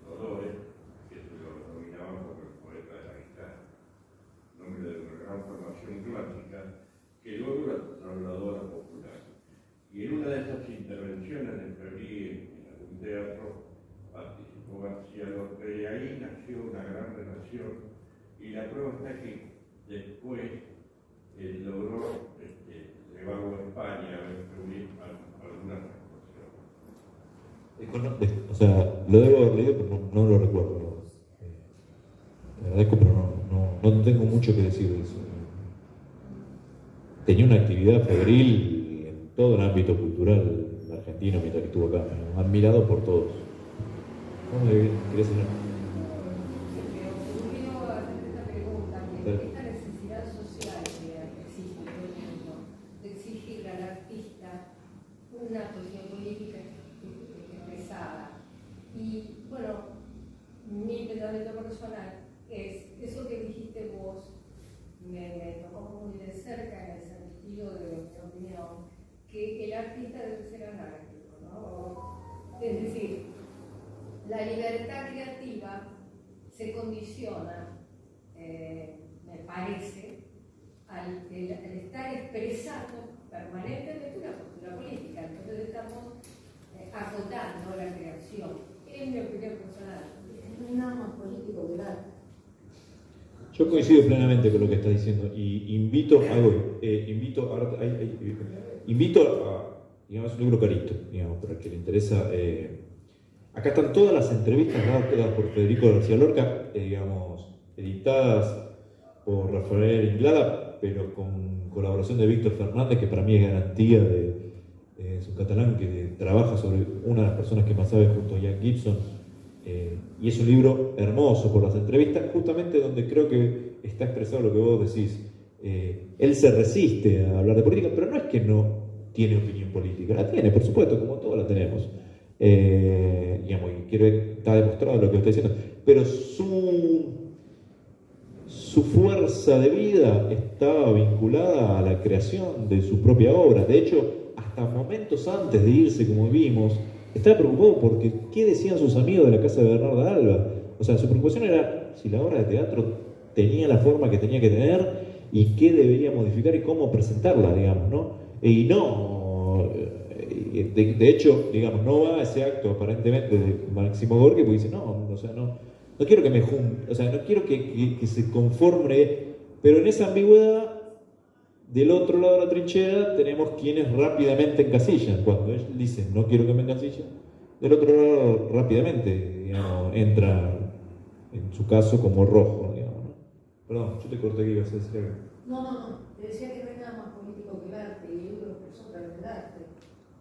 Dolores, que se lo denominaban como el poeta de la guitarra, nombre de una gran formación clásica, que luego la trasladó a la popular. Y en una de esas intervenciones de Fleury en algún teatro participó García Lorca, y ahí nació una gran relación, y la prueba está que después logró llevarlo a España a ver Fleury algunas actuaciones. O sea, lo debo haber leído, pero no lo recuerdo. Le agradezco, pero no tengo mucho que decir de eso. Tenía una actividad febril en todo el ámbito cultural argentino mientras que estuvo acá, admirado por todos. ¿Cómo le querés decir? Me ocurrió hacerte esta pregunta, esta necesidad social que existe todo el mundo, de exigir al artista una posición política expresada. Y bueno, mi pensamiento personal es eso que dijiste vos, me tocó muy de cerca en el sentido de mi opinión, que el artista debe ser anárquico, ¿no? Es decir, la libertad creativa se condiciona, me parece, al estar expresando permanentemente una postura política. Entonces estamos acotando la creación, en mi opinión personal. no hay nada más político que el arte. Yo coincido plenamente con lo que está diciendo y invito a, digamos, un libro carito, digamos, para el que le interesa. Acá están todas las entrevistas dadas por Federico García Lorca, digamos, editadas por Rafael Inglada, pero con colaboración de Víctor Fernández, que para mí es garantía es un catalán que trabaja sobre una de las personas que más sabe junto a Ian Gibson. Y es un libro hermoso por las entrevistas, justamente donde creo que está expresado lo que vos decís. Él se resiste a hablar de política, pero no es que no tiene opinión política, la tiene, por supuesto, como todos la tenemos. Digamos, y está demostrado lo que está diciendo, pero su fuerza de vida estaba vinculada a la creación de su propia obra. De hecho, hasta momentos antes de irse, como vimos, estaba preocupado porque qué decían sus amigos de la casa de Bernarda Alba. O sea, su preocupación era si la obra de teatro tenía la forma que tenía que tener y qué debería modificar y cómo presentarla, digamos, ¿no? Y no, de hecho, digamos, no va a ese acto aparentemente de Máximo Gorki porque dice, no quiero que me junte, o sea, no quiero que se conforme, pero en esa ambigüedad, del otro lado de la trinchera, tenemos quienes rápidamente encasillan. Cuando él dice, no quiero que me encasillen, del otro lado rápidamente, digamos, entra, en su caso, como rojo, digamos, ¿no? Perdón, yo te corté que ibas a decir algo. No, te decía que no hay nada más político que el arte, y el libro expresó también el arte.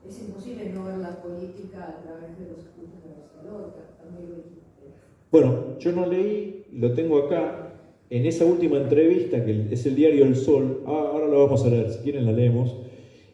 Es imposible no ver la política a través de los estudios de García Lorca, también lo dijiste. Bueno, yo no leí, lo tengo acá, en esa última entrevista, que es el diario El Sol, ahora lo vamos a leer, si quieren la leemos,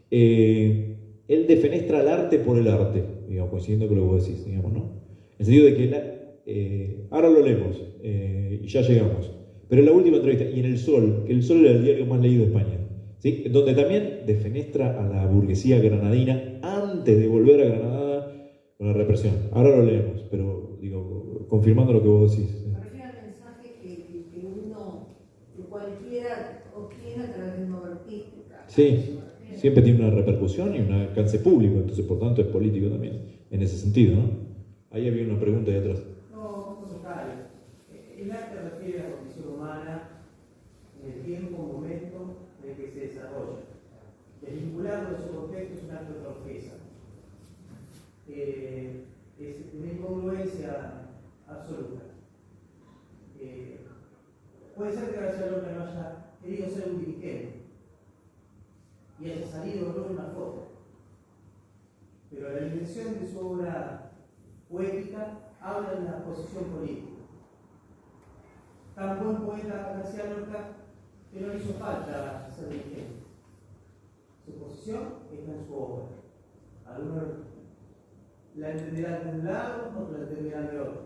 él defenestra el arte por el arte, digamos, coincidiendo con lo que vos decís, digamos, ¿no? En el sentido de que, ahora lo leemos, y ya llegamos, pero en la última entrevista, y en El Sol, que El Sol era el diario más leído de España, ¿sí? Donde también defenestra a la burguesía granadina antes de volver a Granada con la represión. Ahora lo leemos, pero, digo, confirmando lo que vos decís. Cualquiera obtiene a través de una obra artística. Sí, siempre tiene una repercusión y un alcance público, entonces por tanto es político también, en ese sentido, ¿no? Ahí había una pregunta ahí atrás. No, un comentario. El arte refiere a la condición humana en el tiempo, momento en el que se desarrolla. Desvincularlo de su contexto es un acto de torpeza. Es una incongruencia absoluta. Puede ser que García Lorca no haya querido ser un dirigente y haya salido no en una foto, pero la dimensión de su obra poética habla de la posición política. Tan buen poeta García Lorca que no le hizo falta ser dirigente. Su posición está en su obra. Algunos la entenderán de un lado, otros la entenderán de otro.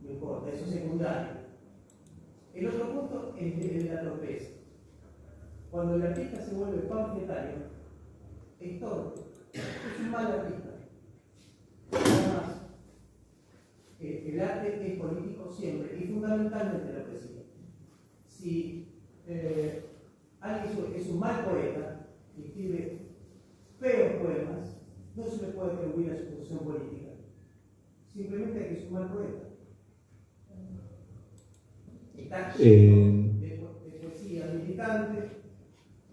No importa, eso es secundario. El otro punto es el de la torpeza. Cuando el artista se vuelve panfletario, es torpe, es un mal artista. Además, el arte es político siempre y fundamentalmente la poesía. Si alguien es un mal poeta y escribe feos poemas, no se le puede atribuir a su posición política. Simplemente que es un mal poeta. De poesía militante.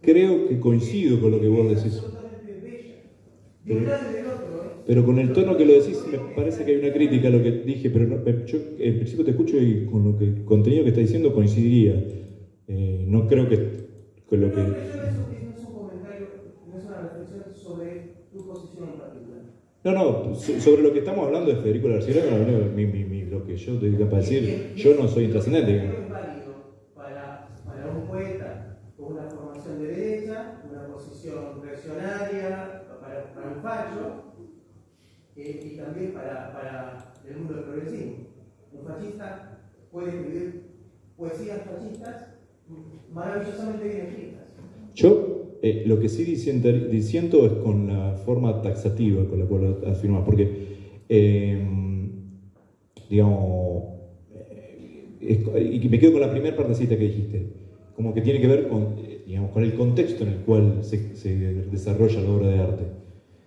Creo que coincido con lo que vos decís. Pero con el tono que lo decís me parece que hay una crítica a lo que dije, pero no, yo en principio te escucho y con lo que el contenido que estás diciendo coincidiría. No creo que con lo que... No es un comentario, no es una reflexión sobre tu posición en particular. No, sobre lo que estamos hablando de Federico García Lorca, lo que yo te capaz de decir, yo no soy intrascendente. Es válido para un poeta con una formación de derecha, una posición reaccionaria, para un facho, y también para el mundo del progresismo. Un fascista puede escribir poesías fascistas maravillosamente bien escritas. Yo lo que sí disiento es con la forma taxativa con la cual afirmas, porque digamos, y me quedo con la primera partecita que dijiste, como que tiene que ver con, digamos, con el contexto en el cual se desarrolla la obra de arte.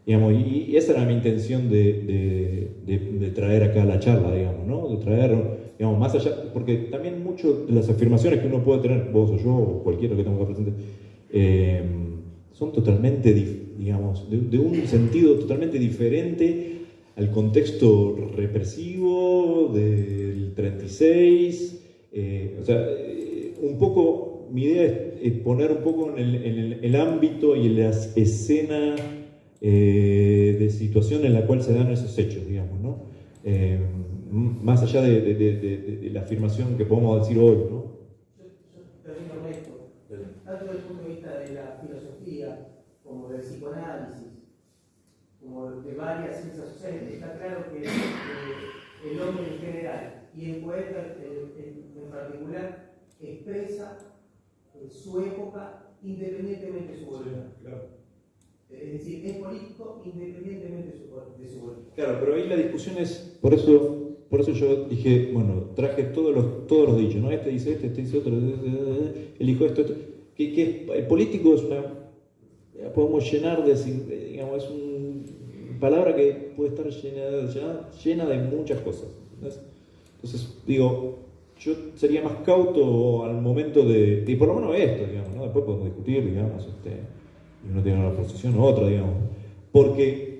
Digamos, y esa era mi intención de traer acá la charla, digamos, ¿no? De traer digamos, más allá, porque también mucho de las afirmaciones que uno puede tener, vos o yo, o cualquiera que tenga acá presente, son totalmente, digamos, de un sentido totalmente diferente al contexto represivo del 36, o sea, un poco, mi idea es poner un poco en el ámbito y en la escena de situación en la cual se dan esos hechos, digamos, ¿no? Más allá de la afirmación que podemos decir hoy, ¿no? Yo termino con esto. Tanto desde el punto de vista de la filosofía, como del psicoanálisis, como de varias ciencias sociales, está claro que el hombre en general y el poeta en particular expresa su época independientemente de su voluntad. Claro. Es decir, es político independientemente de su voluntad. Claro, pero ahí la discusión es, por eso yo dije, bueno, traje todos los dichos, ¿no? Este dice otro, elijo esto. Que el político es podemos llenar de, digamos, es una palabra que puede estar llena de muchas cosas. Entonces, digo, yo sería más cauto al momento de por lo menos esto, digamos, ¿no? Después podemos discutir, digamos, y uno tiene una posición u otra, digamos. Porque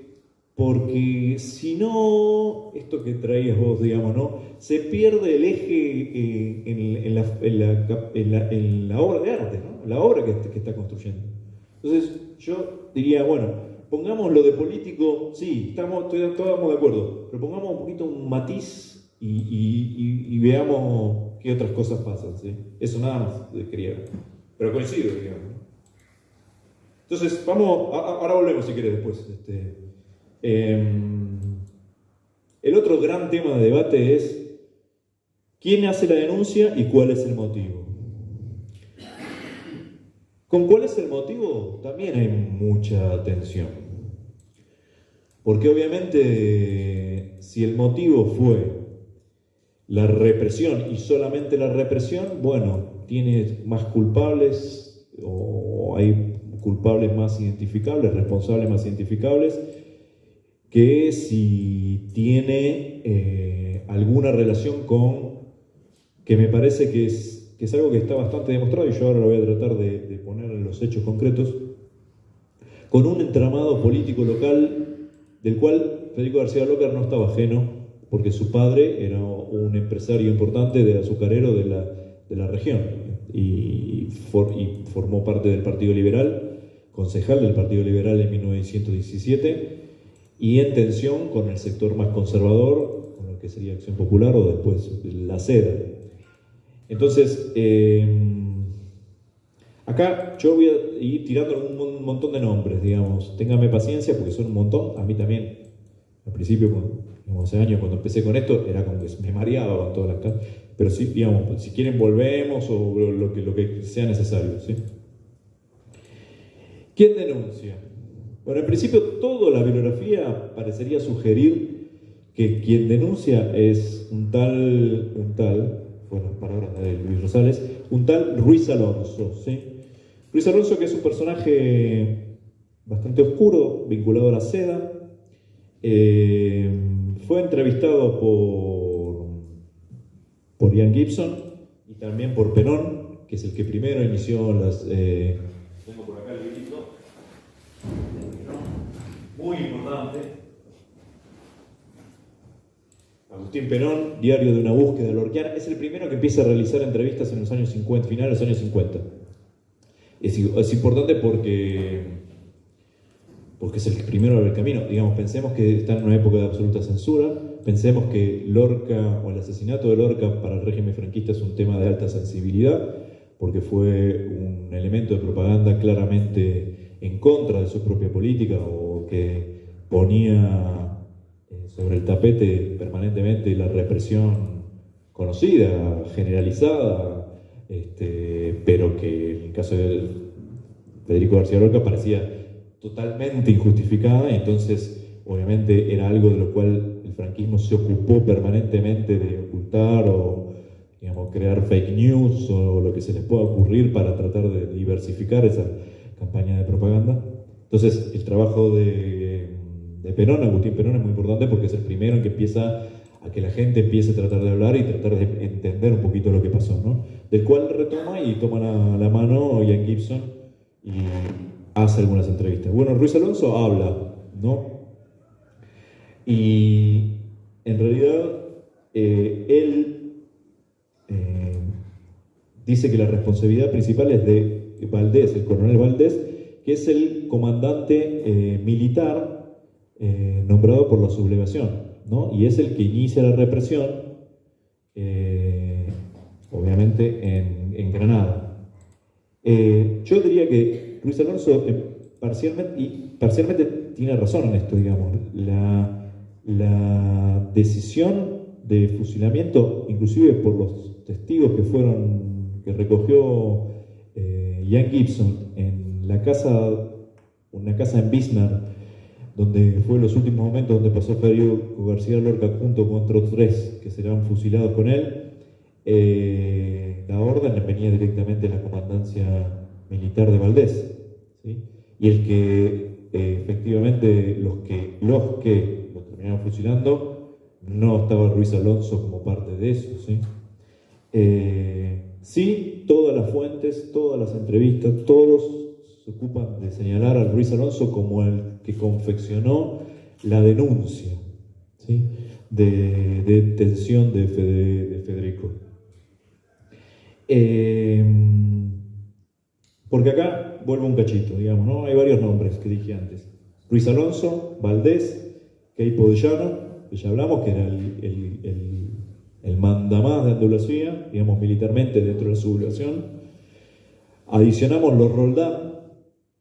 si no, esto que traías vos, digamos, ¿no? Se pierde el eje en la obra de arte, ¿no? La obra que está construyendo. Entonces, yo diría, bueno, pongamos lo de político, sí, todos de acuerdo, pero pongamos un poquito un matiz y veamos qué otras cosas pasan, ¿sí? Eso nada más quería, pero coincido, digamos. Entonces, ahora volvemos si querés después. El otro gran tema de debate es quién hace la denuncia y cuál es el motivo. Con cuál es el motivo también hay mucha tensión. Porque obviamente si el motivo fue la represión y solamente la represión, bueno, tiene más culpables o hay culpables más identificables, responsables más identificables, que si tiene alguna relación con, que me parece que es algo que está bastante demostrado, y yo ahora lo voy a tratar de poner en los hechos concretos, con un entramado político local del cual Federico García Lorca no estaba ajeno, porque su padre era un empresario importante de azucarero de la región y formó parte del Partido Liberal, concejal del Partido Liberal en 1917, y en tensión con el sector más conservador, con lo que sería Acción Popular o después la SEDA. Entonces, acá yo voy a ir tirando un montón de nombres, digamos, ténganme paciencia porque son un montón, a mí también, al principio, hace años cuando empecé con esto, era como que me mareaba con todas las cosas, pero sí, digamos, si quieren volvemos o lo que sea necesario, ¿sí? ¿Quién denuncia? Bueno, en principio toda la bibliografía parecería sugerir que quien denuncia es un tal, bueno, palabras de Luis Rosales, un tal Ruiz Alonso, ¿sí? Ruiz Alonso, que es un personaje bastante oscuro, vinculado a la SEDA, fue entrevistado por Ian Gibson y también por Penón, que es el que primero inició las... tengo por acá el librito, muy importante. Agustín Penón, Diario de una búsqueda lorquiana, es el primero que empieza a realizar entrevistas en los años 50, finales de los años 50. Es importante porque es el primero del camino. Digamos, pensemos que está en una época de absoluta censura, pensemos que Lorca o el asesinato de Lorca para el régimen franquista es un tema de alta sensibilidad, porque fue un elemento de propaganda claramente en contra de su propia política o que ponía sobre el tapete permanentemente la represión conocida, generalizada, pero que en el caso de Federico García Lorca parecía totalmente injustificada, y entonces obviamente era algo de lo cual el franquismo se ocupó permanentemente de ocultar o, digamos, crear fake news o lo que se les pueda ocurrir para tratar de diversificar esa campaña de propaganda. Entonces el trabajo de Penón, Agustín Penón, es muy importante porque es el primero en que empieza que la gente empiece a tratar de hablar y tratar de entender un poquito lo que pasó, ¿no? Del cual retoma y toma la mano Ian Gibson y hace algunas entrevistas. Bueno, Ruiz Alonso habla, ¿no? Y en realidad él dice que la responsabilidad principal es de Valdés, el coronel Valdés, que es el comandante militar nombrado por la sublevación, ¿no? Y es el que inicia la represión, obviamente en Granada. Yo diría que Ruiz Alonso parcialmente tiene razón en esto, digamos. La decisión de fusilamiento, inclusive por los testigos que recogió Ian Gibson en una casa en Bismarck, donde fue los últimos momentos donde pasó Federico García Lorca junto con otros 3 que serán fusilados con él. La orden venía directamente de la comandancia militar de Valdés, ¿sí? Y el que efectivamente los que lo terminaron fusilando, no estaba Ruiz Alonso como parte de eso, ¿sí? Sí, todas las fuentes, todas las entrevistas, todos se ocupan de señalar a Ruiz Alonso como el que confeccionó la denuncia, ¿sí?, de detención de Federico. Porque acá vuelvo un cachito, digamos, ¿no? Hay varios nombres que dije antes: Ruiz Alonso, Valdés, Queipo de Llano, que ya hablamos, que era el mandamás de Andalucía, digamos, militarmente dentro de la sublevación. Adicionamos los Roldán,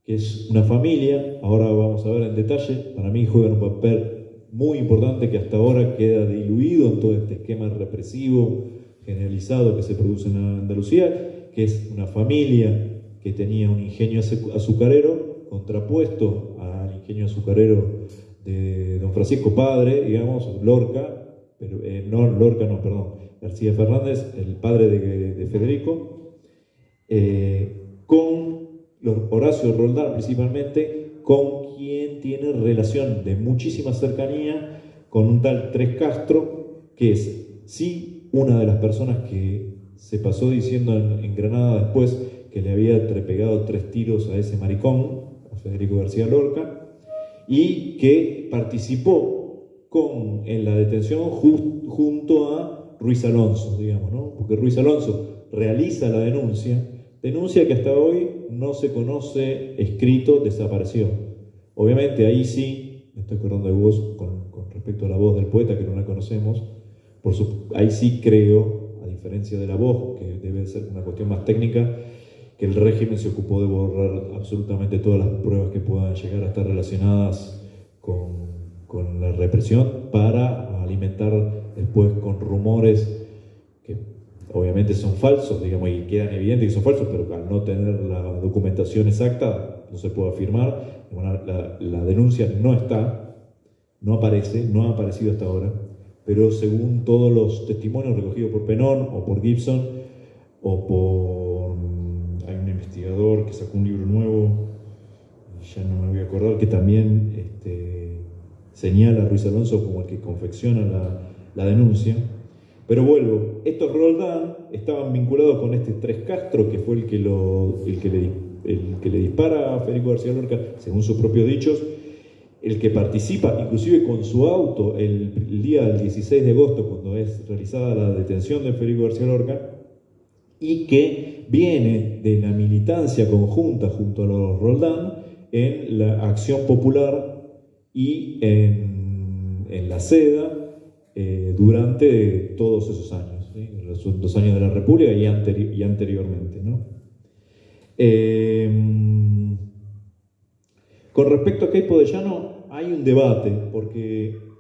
que es una familia, ahora vamos a ver en detalle, para mí juegan un papel muy importante que hasta ahora queda diluido en todo este esquema represivo generalizado que se produce en Andalucía, que es una familia que tenía un ingenio azucarero contrapuesto al ingenio azucarero de don Francisco Padre, digamos, Lorca, pero García Fernández, el padre de Federico, con Horacio Roldán principalmente, con quien tiene relación de muchísima cercanía con un tal Tres Castro, que es sí una de las personas que se pasó diciendo en Granada después que le había pegado 3 tiros a ese maricón, a Federico García Lorca, y que participó en la detención junto a Ruiz Alonso, digamos, ¿no? Porque Ruiz Alonso realiza la denuncia que hasta hoy no se conoce escrito, desapareció. Obviamente ahí sí, me estoy acordando de vos con respecto a la voz del poeta, que no la conocemos, ahí sí creo, a diferencia de la voz, que debe ser una cuestión más técnica, que el régimen se ocupó de borrar absolutamente todas las pruebas que puedan llegar a estar relacionadas con la represión, para alimentar después con rumores que obviamente son falsos, digamos, y quedan evidentes que son falsos, pero al no tener la documentación exacta no se puede afirmar. Bueno, la denuncia no ha aparecido hasta ahora, pero según todos los testimonios recogidos por Penón o por Gibson o por... hay un investigador que sacó un libro nuevo, ya no me voy a acordar, que también señala a Ruiz Alonso como el que confecciona la denuncia. Pero vuelvo, estos Roldán estaban vinculados con este Tres Castro, que fue el que le dispara a Federico García Lorca, según sus propios dichos, el que participa inclusive con su auto el día del 16 de agosto, cuando es realizada la detención de Federico García Lorca, y que viene de la militancia conjunta junto a los Roldán en la Acción Popular y en la Seda durante todos esos años, ¿sí? Los 2 años de la República y anteriormente, ¿no? Con respecto a Queipo de Llano hay un debate,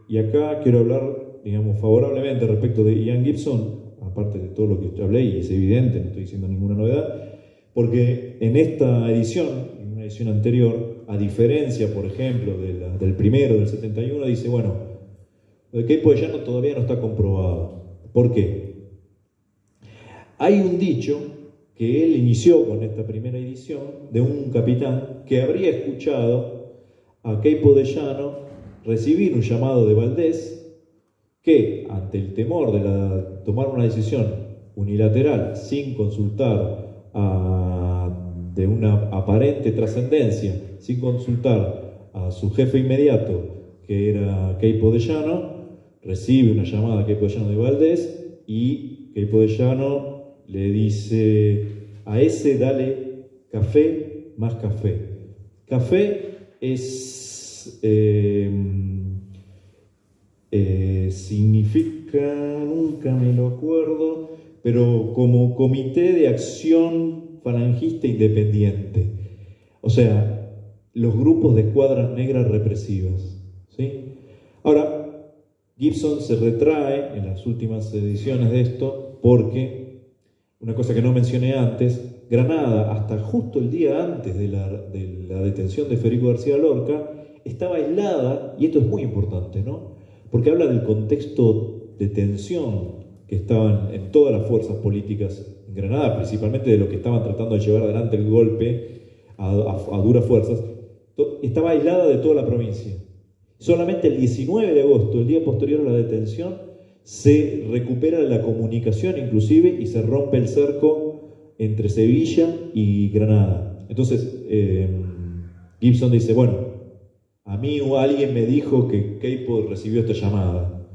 y acá quiero hablar, digamos, favorablemente respecto de Ian Gibson, aparte de todo lo que yo hablé, y es evidente, no estoy diciendo ninguna novedad, porque en esta edición, en una edición anterior, a diferencia, por ejemplo, del primero, del 71, dice, bueno, lo de Queipo de Llano todavía no está comprobado. ¿Por qué? Hay un dicho que él inició con esta primera edición de un capitán que habría escuchado a Queipo de Llano recibir un llamado de Valdés que ante el temor de tomar una decisión unilateral sin consultar de una aparente trascendencia, sin consultar a su jefe inmediato, que era Queipo de Llano, recibe una llamada a Queipo de Llano de Valdés y Queipo de Llano le dice: a ese dale café más café. Café significa, nunca me lo acuerdo, pero como Comité de Acción Falangista Independiente. O sea, los grupos de escuadras negras represivas, ¿sí? Ahora, Gibson se retrae en las últimas ediciones de esto porque, una cosa que no mencioné antes, Granada, hasta justo el día antes de la detención de Federico García Lorca, estaba aislada, y esto es muy importante, ¿no? Porque habla del contexto de tensión que estaban en todas las fuerzas políticas en Granada, principalmente de lo que estaban tratando de llevar adelante el golpe a duras fuerzas. Estaba aislada de toda la provincia. Solamente el 19 de agosto, el día posterior a la detención, se recupera la comunicación inclusive y se rompe el cerco entre Sevilla y Granada. Entonces, Gibson dice, bueno, a mí o alguien me dijo que Queipo recibió esta llamada,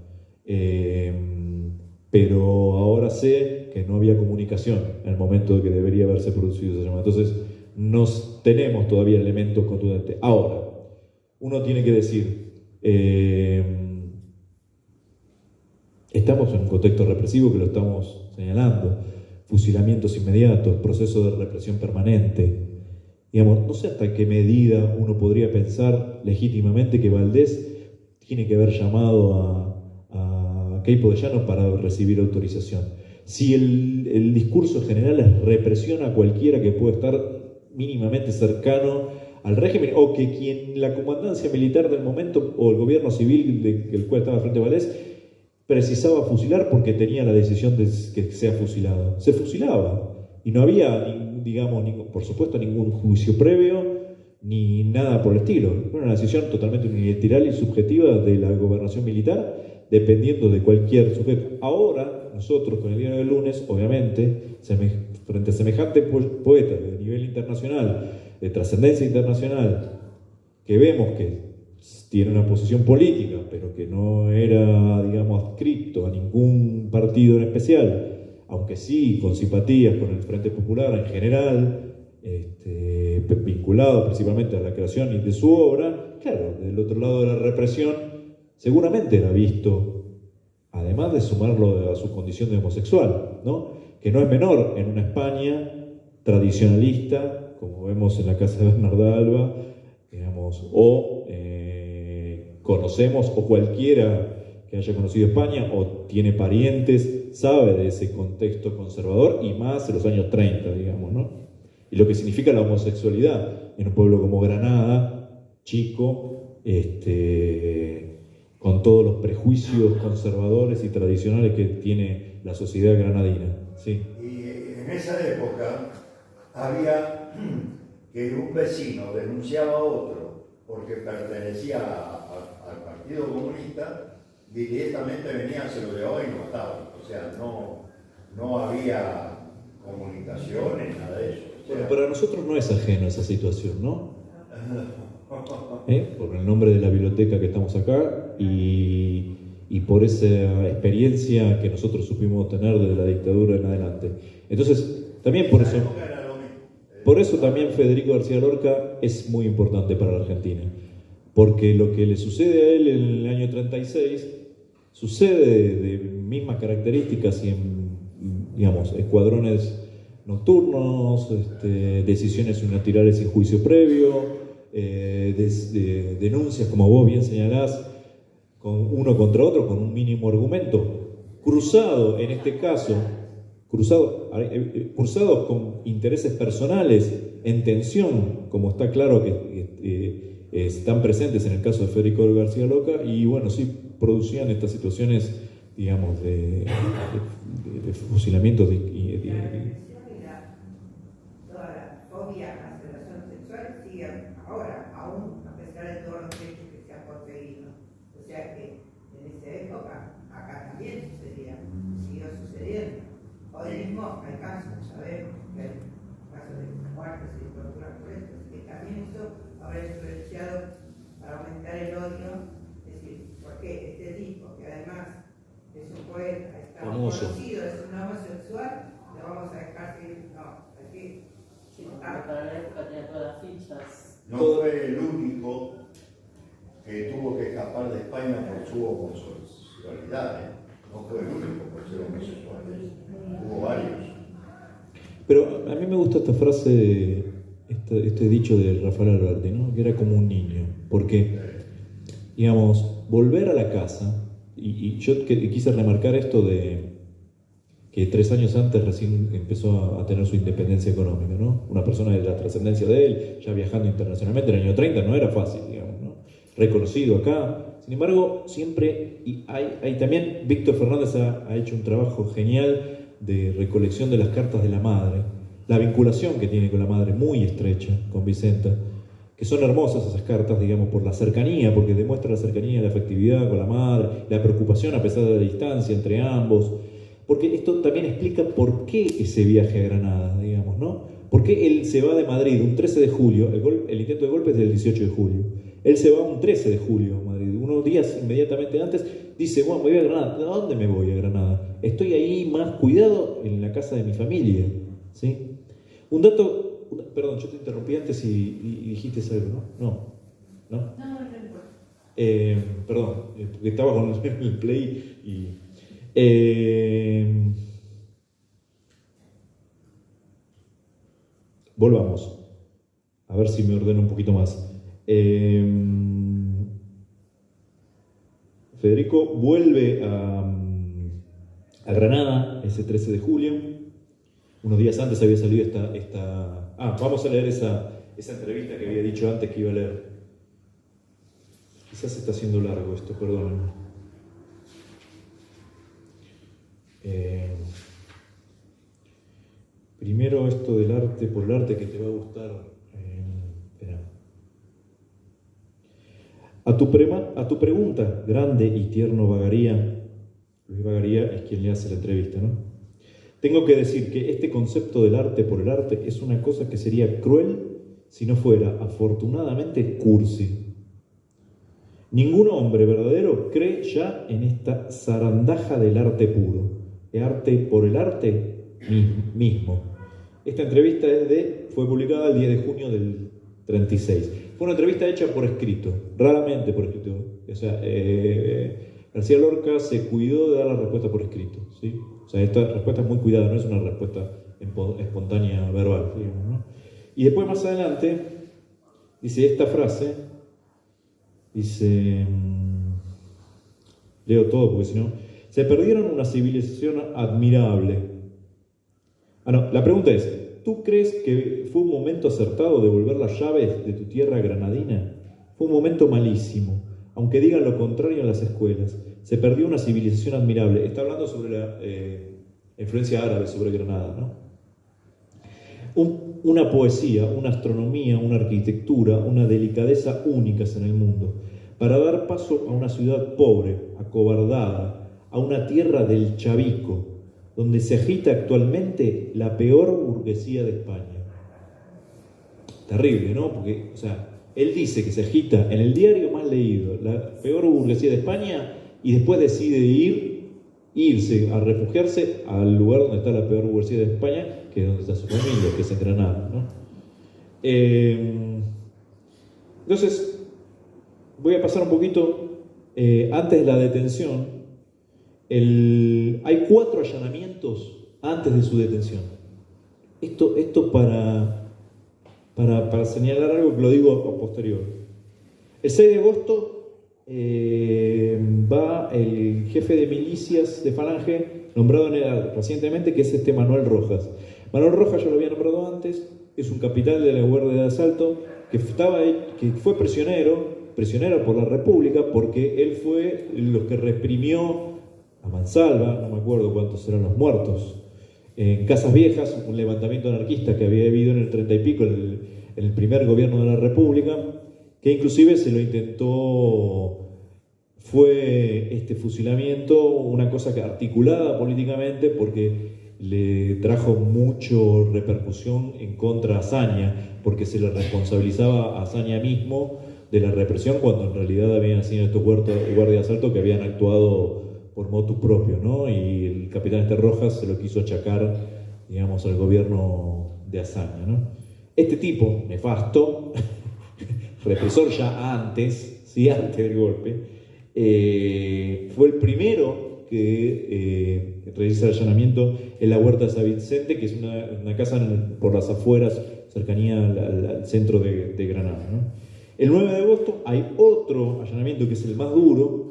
pero ahora sé que no había comunicación en el momento de que debería haberse producido esa llamada. Entonces, no tenemos todavía elementos contundentes. Ahora, uno tiene que decir, estamos en un contexto represivo que lo estamos señalando, fusilamientos inmediatos, proceso de represión permanente. Digamos, no sé hasta qué medida uno podría pensar legítimamente que Valdés tiene que haber llamado a Queipo de Llano para recibir autorización. Si el discurso general es represión a cualquiera que pueda estar mínimamente cercano al régimen, o que quien la comandancia militar del momento o el gobierno civil del cual estaba frente a Valdés precisaba fusilar porque tenía la decisión de que sea fusilado. Se fusilaba y no había, digamos, por supuesto, ningún juicio previo ni nada por el estilo. Era una decisión totalmente unilateral y subjetiva de la gobernación militar, dependiendo de cualquier sujeto. Ahora, nosotros con el diario del lunes, obviamente, frente a semejante poeta de nivel internacional, de trascendencia internacional, que vemos que tiene una posición política, pero que no era, digamos, adscrito a ningún partido en especial, aunque sí con simpatías con el Frente Popular en general, vinculado principalmente a la creación de su obra, claro, del otro lado de la represión, seguramente era visto, además de sumarlo a su condición de homosexual, ¿no? Que no es menor en una España tradicionalista, como vemos en la casa de Bernarda Alba, digamos, o conocemos, o cualquiera que haya conocido España o tiene parientes sabe de ese contexto conservador, y más en los años 30, digamos, ¿no? Y lo que significa la homosexualidad en un pueblo como Granada, chico, con todos los prejuicios conservadores y tradicionales que tiene la sociedad granadina, ¿sí? Y en esa época había que un vecino denunciaba a otro porque pertenecía al Partido Comunista, directamente venían, se lo llevaban y lo mataban. O sea, no había comunicaciones, nada de eso. O sea, bueno, para nosotros no es ajeno esa situación, ¿no? Por el nombre de la biblioteca que estamos acá y por esa experiencia que nosotros supimos tener desde la dictadura en adelante. Entonces, también por eso también Federico García Lorca es muy importante para la Argentina, porque lo que le sucede a él en el año 36 sucede de mismas características y en, digamos, escuadrones nocturnos, decisiones unilaterales sin juicio previo, denuncias, como vos bien señalás, con uno contra otro, con un mínimo argumento, cruzado en este caso, cruzados con intereses personales en tensión, como está claro que están presentes en el caso de Federico García Lorca, y bueno, sí producían estas situaciones, digamos, de fusilamientos toda la fobia a las relaciones sexuales sigue ahora, aún a pesar de todos los hechos que se han conseguido. O sea que en esa época, acá hermoso. conocido es un homosexual, le vamos a dejar que no, aquí. Sí, porque para la época tenía todas las fichas. No fue el único que tuvo que escapar de España por su homosexualidad, ¿eh? No fue el único por ser homosexual, hubo varios. Pero a mí me gusta esta frase, este dicho de Rafael Alberti, ¿no? Que era como un niño, porque, digamos, volver a la casa, y yo quise remarcar esto de que 3 años antes recién empezó a tener su independencia económica, ¿no? Una persona de la trascendencia de él, ya viajando internacionalmente, en el año 30 no era fácil, digamos, ¿no? Reconocido acá. Sin embargo, siempre, y hay también, Víctor Fernández ha hecho un trabajo genial de recolección de las cartas de la madre, la vinculación que tiene con la madre muy estrecha, con Vicenta, que son hermosas esas cartas, digamos, por la cercanía, porque demuestra la cercanía, la afectividad con la madre, la preocupación a pesar de la distancia entre ambos, porque esto también explica por qué ese viaje a Granada, digamos, ¿no? ¿Por qué él se va de Madrid un 13 de julio, el intento de golpe es del 18 de julio, él se va un 13 de julio a Madrid, unos días inmediatamente antes, dice, bueno, me voy a Granada. ¿A dónde me voy a Granada? Estoy ahí más cuidado en la casa de mi familia, ¿sí? Un dato, perdón, yo te interrumpí antes y dijiste algo, ¿no? ¿No? Perdón, porque estaba con el play y... volvamos, a ver si me ordeno un poquito más. Federico vuelve a Granada ese 13 de julio. Unos días antes había salido esta... vamos a leer esa entrevista que había dicho antes que iba a leer. Quizás está haciendo largo esto, perdónenme. Primero esto del arte, por el arte que te va a gustar. Espera. A tu pregunta, grande y tierno Bagaría, Luis Bagaría es quien le hace la entrevista, ¿no? Tengo que decir que este concepto del arte por el arte es una cosa que sería cruel si no fuera, afortunadamente, cursi. Ningún hombre verdadero cree ya en esta zarandaja del arte puro, el arte por el arte mismo. Esta entrevista fue publicada el 10 de junio del 36. Fue una entrevista hecha por escrito, raramente por escrito. O sea, García Lorca se cuidó de dar la respuesta por escrito, ¿sí? O sea, esta respuesta es muy cuidada, no es una respuesta espontánea verbal, digamos, ¿no? Y después más adelante dice esta frase, dice, leo todo porque si no, se perdieron una civilización admirable. No, la pregunta es, ¿tú crees que fue un momento acertado devolver las llaves de tu tierra granadina? Fue un momento malísimo, aunque digan lo contrario en las escuelas. Se perdió una civilización admirable. Está hablando sobre la influencia árabe sobre Granada, ¿no? Una poesía, una astronomía, una arquitectura, una delicadeza únicas en el mundo, para dar paso a una ciudad pobre, acobardada, a una tierra del Chavico, donde se agita actualmente la peor burguesía de España. Terrible, ¿no? Porque, o sea, él dice que se agita en el diario más leído, la peor burguesía de España, y después decide irse a refugiarse al lugar donde está la peor burguesía de España, que es donde está su familia, que es en Granada, ¿no? Entonces, voy a pasar un poquito, antes de la detención, hay 4 allanamientos antes de su detención. Esto para señalar algo que lo digo a posterior. El 6 de agosto va el jefe de milicias de Falange, nombrado recientemente, que es Manuel Rojas. Manuel Rojas ya lo había nombrado antes, es un capitán de la Guardia de Asalto que fue prisionero por la República, porque él fue los que reprimió a mansalva, no me acuerdo cuántos eran los muertos, en Casas Viejas, un levantamiento anarquista que había habido en el 30 y pico, en el primer gobierno de la República, que inclusive se lo intentó, fue este fusilamiento una cosa que articulada políticamente porque le trajo mucho repercusión en contra a Azaña, porque se le responsabilizaba a Azaña mismo de la represión, cuando en realidad habían sido estos guardias de asalto que habían actuado por motus propio, ¿no? Y el capitán Rojas se lo quiso achacar, digamos, al gobierno de Azaña, ¿no? Este tipo, nefasto, represor ya antes, ¿sí? Antes del golpe, fue el primero que realiza el allanamiento en la Huerta de San Vicente, que es una casa por las afueras, cercanía al centro de Granada, ¿no? El 9 de agosto hay otro allanamiento que es el más duro,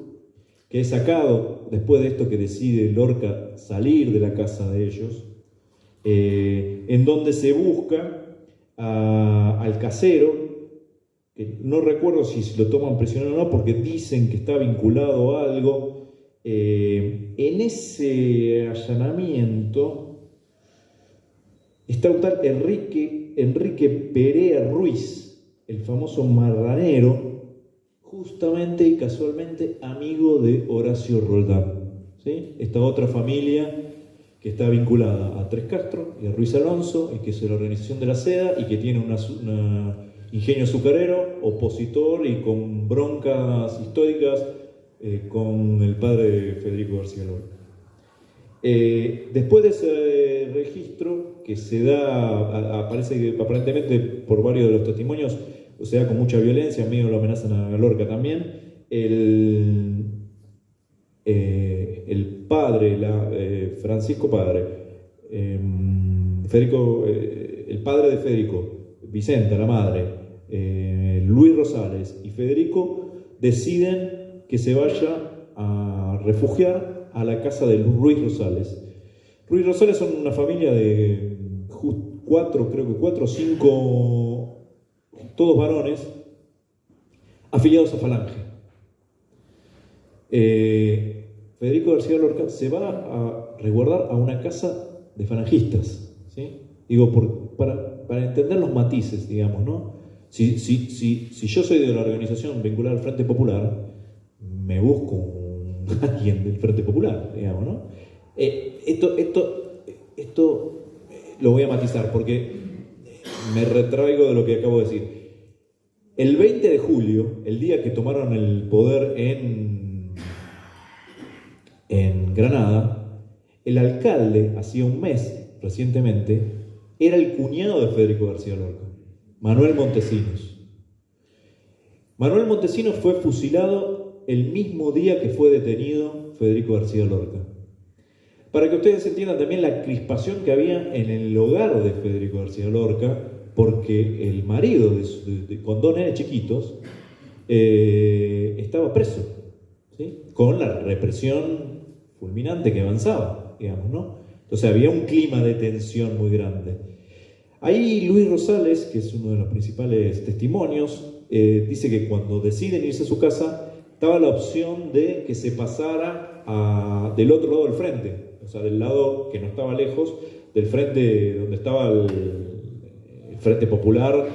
que es sacado después de esto que decide Lorca salir de la casa de ellos, en donde se busca al casero, que no recuerdo si lo toman prisionero o no, porque dicen que está vinculado a algo. En ese allanamiento está un tal Enrique Perea Ruiz, el famoso marranero, justamente y casualmente amigo de Horacio Roldán, ¿sí? Esta otra familia que está vinculada a Tres Castro y a Ruiz Alonso, y que es la organización de la seda, y que tiene un ingenio azucarero, opositor y con broncas históricas con el padre Federico García Lorca. Después de ese registro, que se da, aparentemente por varios de los testimonios, o sea, con mucha violencia, en medio lo amenazan a Lorca también, el padre, Francisco Padre, Federico, el padre de Federico, Vicenta, la madre, Luis Rosales y Federico deciden que se vaya a refugiar a la casa de Ruiz Rosales. Ruiz Rosales son una familia de cuatro o cinco, todos varones, afiliados a Falange. Federico García Lorca se va a resguardar a una casa de falangistas, ¿sí? Digo, para entender los matices, digamos, ¿no? Si yo soy de la organización vinculada al Frente Popular, me busco alguien del Frente Popular, digamos, ¿no? Esto lo voy a matizar porque me retraigo de lo que acabo de decir. El 20 de julio, el día que tomaron el poder en Granada, el alcalde, hacía un mes, recientemente, era el cuñado de Federico García Lorca, Manuel Montesinos. Manuel Montesinos fue fusilado el mismo día que fue detenido Federico García Lorca. Para que ustedes entiendan también la crispación que había en el hogar de Federico García Lorca, porque el marido con dos nenes chiquitos estaba preso, ¿sí? Con la represión fulminante que avanzaba, digamos, ¿no? Entonces había un clima de tensión muy grande. Ahí Luis Rosales, que es uno de los principales testimonios, dice que cuando deciden irse a su casa, estaba la opción de que se pasara del otro lado del frente, o sea, del lado que no estaba lejos, del frente donde estaba el Frente Popular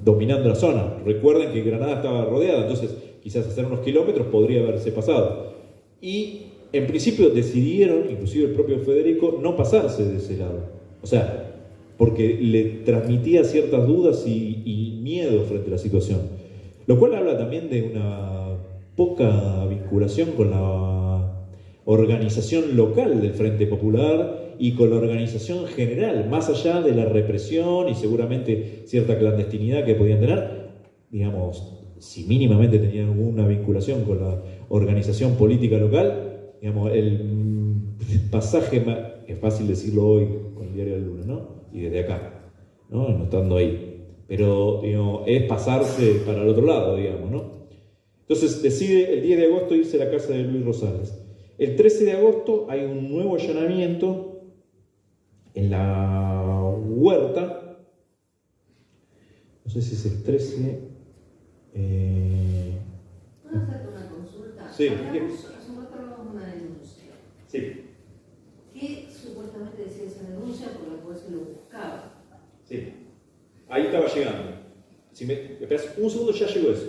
dominando la zona. Recuerden que Granada estaba rodeada, entonces quizás hacer unos kilómetros podría haberse pasado. Y en principio decidieron, inclusive el propio Federico, no pasarse de ese lado. O sea, porque le transmitía ciertas dudas y miedo frente a la situación. Lo cual habla también de una poca vinculación con la organización local del Frente Popular y con la organización general, más allá de la represión y seguramente cierta clandestinidad que podían tener, digamos, si mínimamente tenían alguna vinculación con la organización política local, digamos, el pasaje, es fácil decirlo hoy con el diario del lunes, ¿no? Y desde acá, ¿no? No estando ahí. Pero, digamos, es pasarse para el otro lado, digamos, ¿no? Entonces decide el 10 de agosto irse a la casa de Luis Rosales. El 13 de agosto hay un nuevo allanamiento en la huerta. No sé si es el 13. ¿Puedo hacerte una consulta? Sí. Hace un rato hablamos de una denuncia. Sí. ¿Qué supuestamente decía esa denuncia por la cual se lo buscaba? Sí. Ahí estaba llegando. Si me esperas un segundo, ya llegó eso.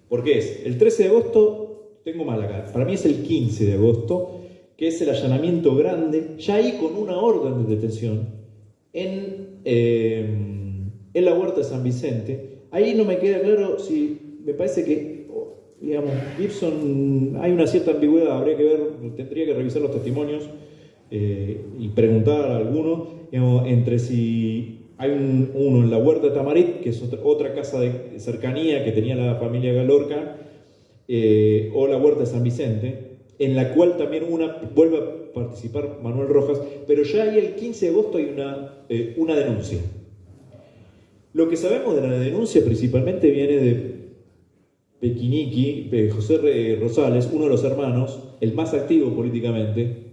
Porque es el 13 de agosto, tengo mal acá, para mí es el 15 de agosto, que es el allanamiento grande, ya ahí con una orden de detención, en la huerta de San Vicente. Ahí no me queda claro si, me parece que digamos, Gibson, hay una cierta ambigüedad, habría que ver, tendría que revisar los testimonios y preguntar a alguno, digamos, entre si hay uno en la Huerta de Tamarit, que es otra casa de cercanía que tenía la familia Lorca, o la Huerta de San Vicente, en la cual también vuelve a participar Manuel Rojas, pero ya ahí el 15 de agosto hay una denuncia. Lo que sabemos de la denuncia principalmente viene de Pequiniqui, José Rosales, uno de los hermanos, el más activo políticamente.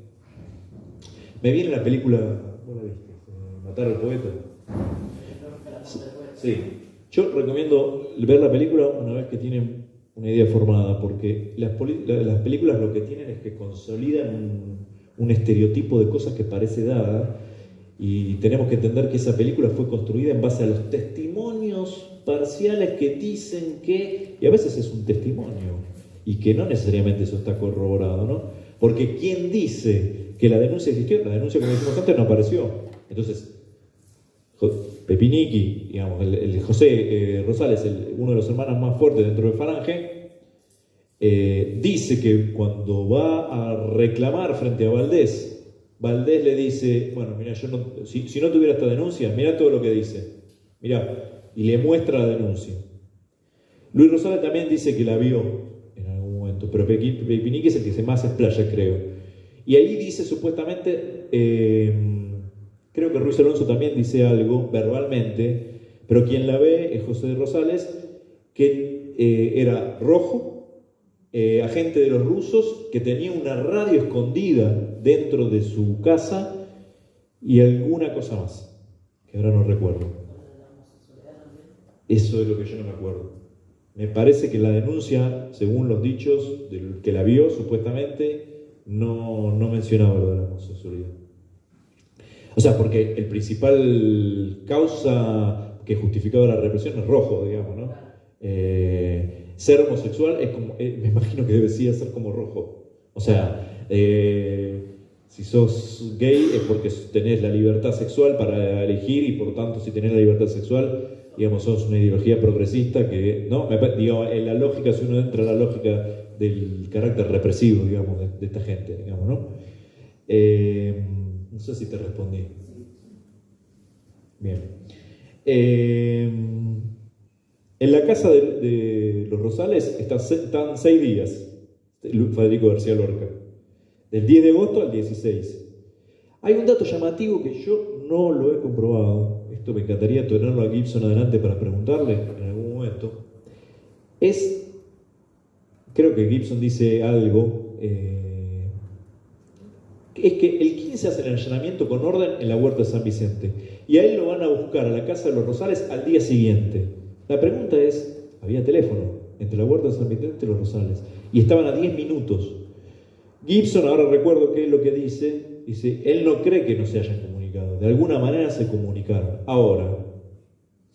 Me viene la película, ¿vos la viste? Matar al poeta. Sí. Yo recomiendo ver la película una vez que tienen una idea formada, porque las películas lo que tienen es que consolidan un estereotipo de cosas que parece dada, y tenemos que entender que esa película fue construida en base a los testimonios parciales que dicen que, y a veces es un testimonio, y que no necesariamente eso está corroborado, ¿no? Porque ¿quién dice que la denuncia existió? La denuncia, como decimos antes, no apareció. Entonces, Pepiniqui, digamos, el José Rosales, uno de los hermanos más fuertes dentro de Falange, dice que cuando va a reclamar frente a Valdés le dice, bueno, mira, yo no, si no tuviera esta denuncia, mira todo lo que dice, mira, y le muestra la denuncia. Luis Rosales también dice que la vio en algún momento, pero Pepiniqui es el que más se explaya, creo. Y ahí dice supuestamente, creo que Ruiz Alonso también dice algo verbalmente, pero quien la ve es José Rosales, que era rojo, agente de los rusos, que tenía una radio escondida dentro de su casa y alguna cosa más, que ahora no recuerdo. Eso es lo que yo no me acuerdo. Me parece que la denuncia, según los dichos del que la vio, supuestamente, no mencionaba lo de la homosexualidad. O sea, porque el principal causa que justificaba la represión es rojo, digamos, ¿no? Ser homosexual es como, me imagino que debería ser como rojo. O sea, si sos gay es porque tenés la libertad sexual para elegir, y por tanto, si tenés la libertad sexual, digamos, sos una ideología progresista que, ¿no? Digamos, en la lógica, si uno entra en la lógica del carácter represivo, digamos, de esta gente, digamos, ¿no? No sé si te respondí. Bien. En la casa de los Rosales están 6 días Federico García Lorca, del 10 de agosto al 16. Hay un dato llamativo que yo no lo he comprobado, esto me encantaría tenerlo a Gibson adelante para preguntarle en algún momento. Creo que Gibson dice algo, es que el 15 hace el allanamiento con orden en la Huerta de San Vicente, y a él lo van a buscar a la casa de los Rosales al día siguiente. La pregunta es, había teléfono entre la Huerta de San Vicente y los Rosales, y estaban a 10 minutos. Gibson, ahora recuerdo qué es lo que dice, él no cree que no se hayan comunicado, de alguna manera se comunicaron. Ahora,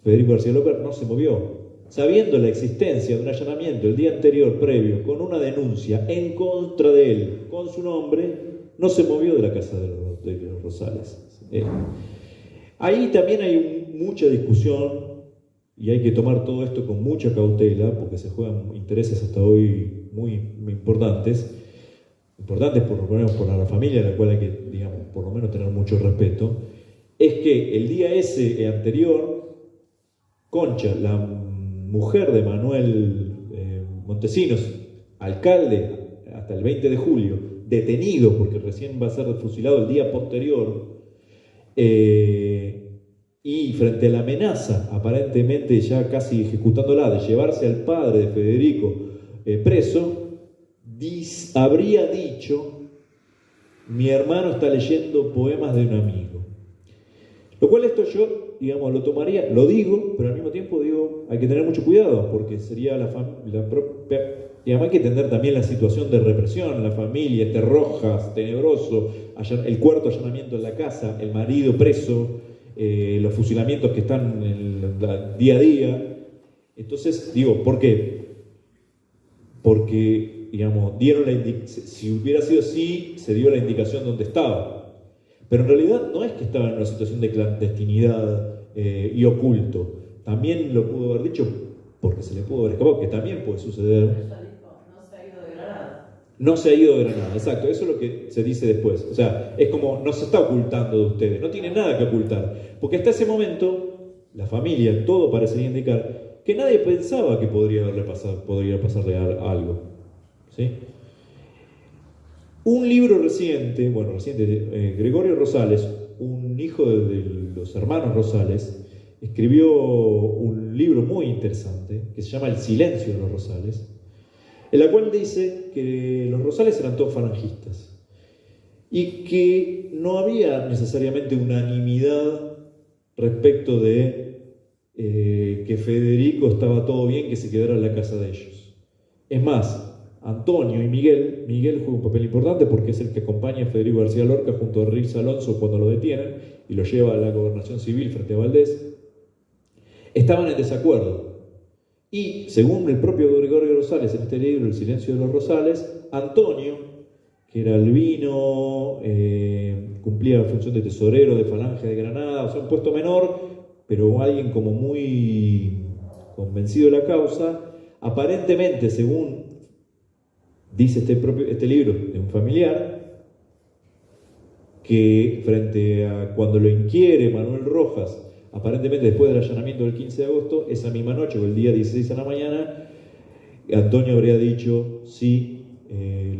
Federico García Lorca no se movió, sabiendo la existencia de un allanamiento el día anterior previo, con una denuncia en contra de él, con su nombre, no se movió de la casa de los Rosales. Ahí también hay mucha discusión, y hay que tomar todo esto con mucha cautela, porque se juegan intereses hasta hoy muy importantes por lo menos por la familia, a la cual hay que, digamos, por lo menos tener mucho respeto. Es que el día ese anterior, Concha, la mujer de Manuel Montesinos, alcalde hasta el 20 de julio, detenido porque recién va a ser fusilado el día posterior, y frente a la amenaza, aparentemente ya casi ejecutándola, de llevarse al padre de Federico preso, habría dicho: mi hermano está leyendo poemas de un amigo. Lo cual esto yo, digamos, lo tomaría, lo digo, pero al mismo tiempo digo, hay que tener mucho cuidado, porque sería la propia... Y además hay que entender también la situación de represión, la familia, Rojas, tenebroso, el cuarto allanamiento en la casa, el marido preso, los fusilamientos que están en el día a día. Entonces, digo, ¿por qué? Porque, digamos, si hubiera sido así, se dio la indicación dónde estaba. Pero en realidad no es que estaba en una situación de clandestinidad y oculto. También lo pudo haber dicho porque se le pudo haber escapado, que también puede suceder. No se ha ido de Granada, exacto, eso es lo que se dice después. O sea, es como no se está ocultando de ustedes, no tiene nada que ocultar. Porque hasta ese momento, la familia, todo parecería indicar que nadie pensaba que podría pasarle algo. ¿Sí? Un libro reciente, Gregorio Rosales, un hijo de los hermanos Rosales, escribió un libro muy interesante que se llama El silencio de los Rosales, en la cual dice que los Rosales eran todos falangistas y que no había necesariamente unanimidad respecto de que Federico estaba todo bien que se quedara en la casa de ellos. Es más, Antonio y Miguel juega un papel importante porque es el que acompaña a Federico García Lorca junto a Riz Alonso cuando lo detienen y lo lleva a la gobernación civil frente a Valdés, estaban en desacuerdo. Y, según el propio Gregorio Rosales en este libro, El silencio de los Rosales, Antonio, que era albino, cumplía la función de tesorero de Falange de Granada, o sea, un puesto menor, pero alguien como muy convencido de la causa, aparentemente, según dice este libro de un familiar, que frente a cuando lo inquiere Manuel Rojas, aparentemente después del allanamiento del 15 de agosto, esa misma noche o el día 16 a la mañana, Antonio habría dicho, sí,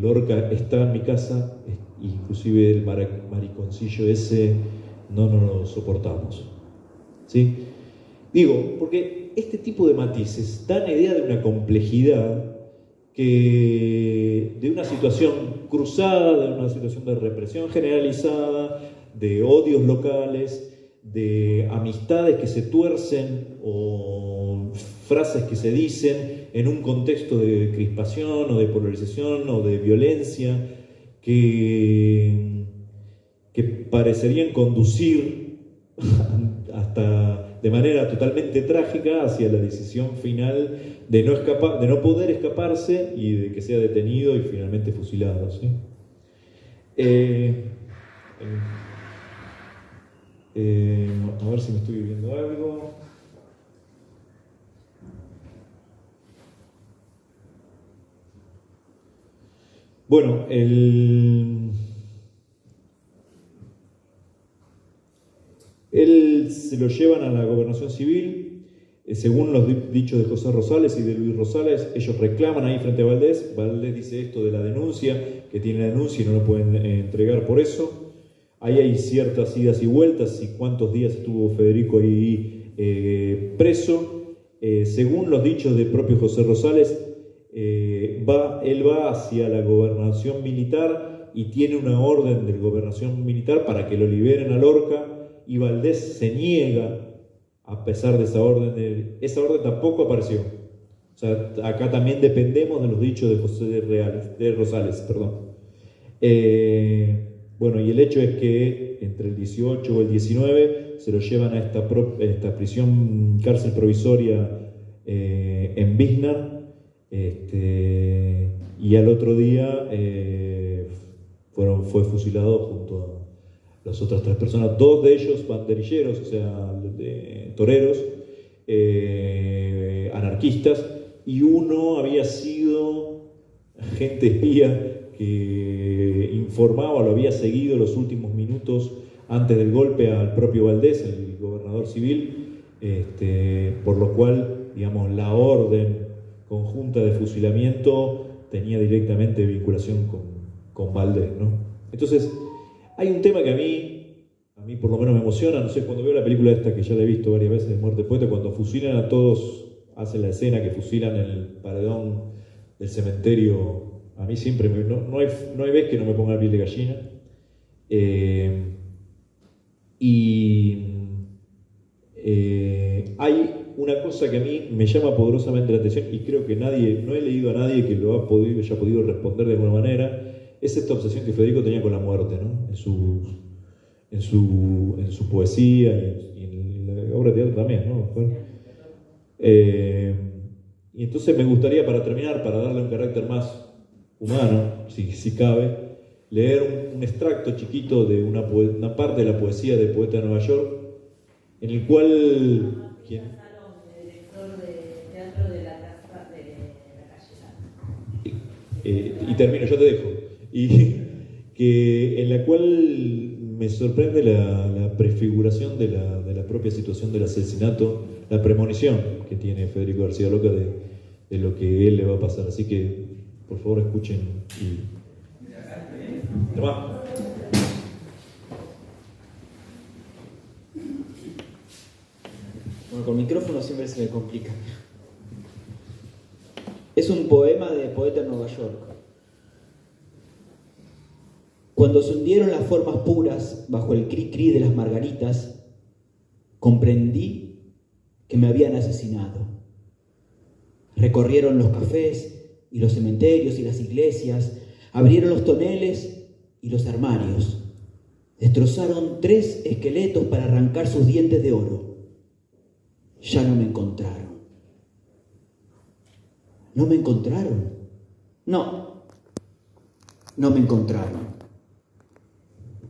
Lorca está en mi casa, inclusive el mariconcillo ese no lo soportamos. ¿Sí? Digo, porque este tipo de matices dan idea de una complejidad de una situación cruzada, de una situación de represión generalizada, de odios locales, de amistades que se tuercen o frases que se dicen en un contexto de crispación o de polarización o de violencia que parecerían conducir hasta de manera totalmente trágica hacia la decisión final de no poder escaparse y de que sea detenido y finalmente fusilado, ¿sí? A ver si me estoy viendo algo. Bueno, él se lo llevan a la gobernación civil. Según los dichos de José Rosales y de Luis Rosales, ellos reclaman ahí frente a Valdés. Valdés dice esto de la denuncia, que tiene la denuncia y no lo pueden entregar por eso. Ahí hay ciertas idas y vueltas y cuántos días estuvo Federico ahí preso. Según los dichos del propio José Rosales, él va hacia la gobernación militar y tiene una orden de gobernación militar para que lo liberen a Lorca, y Valdés se niega a pesar de esa orden. Esa orden tampoco apareció. O sea, acá también dependemos de los dichos de José Rosales. Bueno, y el hecho es que entre el 18 o el 19 se lo llevan a esta prisión, cárcel provisoria en Biznar, y al otro día fue fusilado junto a las otras 3 personas, 2 de ellos banderilleros, o sea, toreros, anarquistas, y uno había sido agente espía que informaba, lo había seguido los últimos minutos antes del golpe al propio Valdés, el gobernador civil, por lo cual, digamos, la orden conjunta de fusilamiento tenía directamente vinculación con Valdés, ¿no? Entonces, hay un tema que a mí por lo menos me emociona, no sé, cuando veo la película esta que ya la he visto varias veces, de Muerte Poeta, cuando fusilan a todos, hacen la escena que fusilan en el paredón del cementerio. A mí siempre, no hay vez que no me ponga la piel de gallina. Hay una cosa que a mí me llama poderosamente la atención y creo que no he leído a nadie que lo haya podido responder de alguna manera, es esta obsesión que Federico tenía con la muerte, ¿no? En su poesía y en la obra de teatro también, ¿no? Y entonces me gustaría, para terminar, para darle un carácter más humano, si cabe, leer un extracto chiquito de una parte de la poesía de Poeta de Nueva York, en el cual... ¿Quién? Director de teatro de la calle. y termino, ya te dejo, y en la cual me sorprende la prefiguración de la propia situación del asesinato, la premonición que tiene Federico García Lorca de lo que él le va a pasar. Así que, por favor, escuchen y... Tomá. Bueno, con micrófono siempre se me complica. Es un poema de Poeta en Nueva York. Cuando se hundieron las formas puras bajo el cri-cri de las margaritas, comprendí que me habían asesinado. Recorrieron los cafés y los cementerios y las iglesias, abrieron los toneles y los armarios, destrozaron 3 esqueletos para arrancar sus dientes de oro. Ya no me encontraron. ¿No me encontraron? No me encontraron.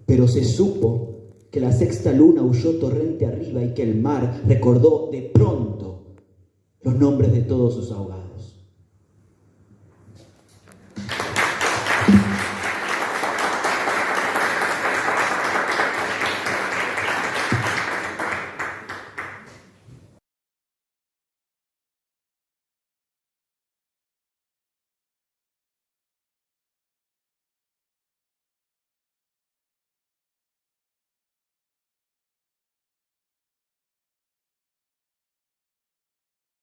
Pero se supo que la sexta luna huyó torrente arriba y que el mar recordó de pronto los nombres de todos sus ahogados.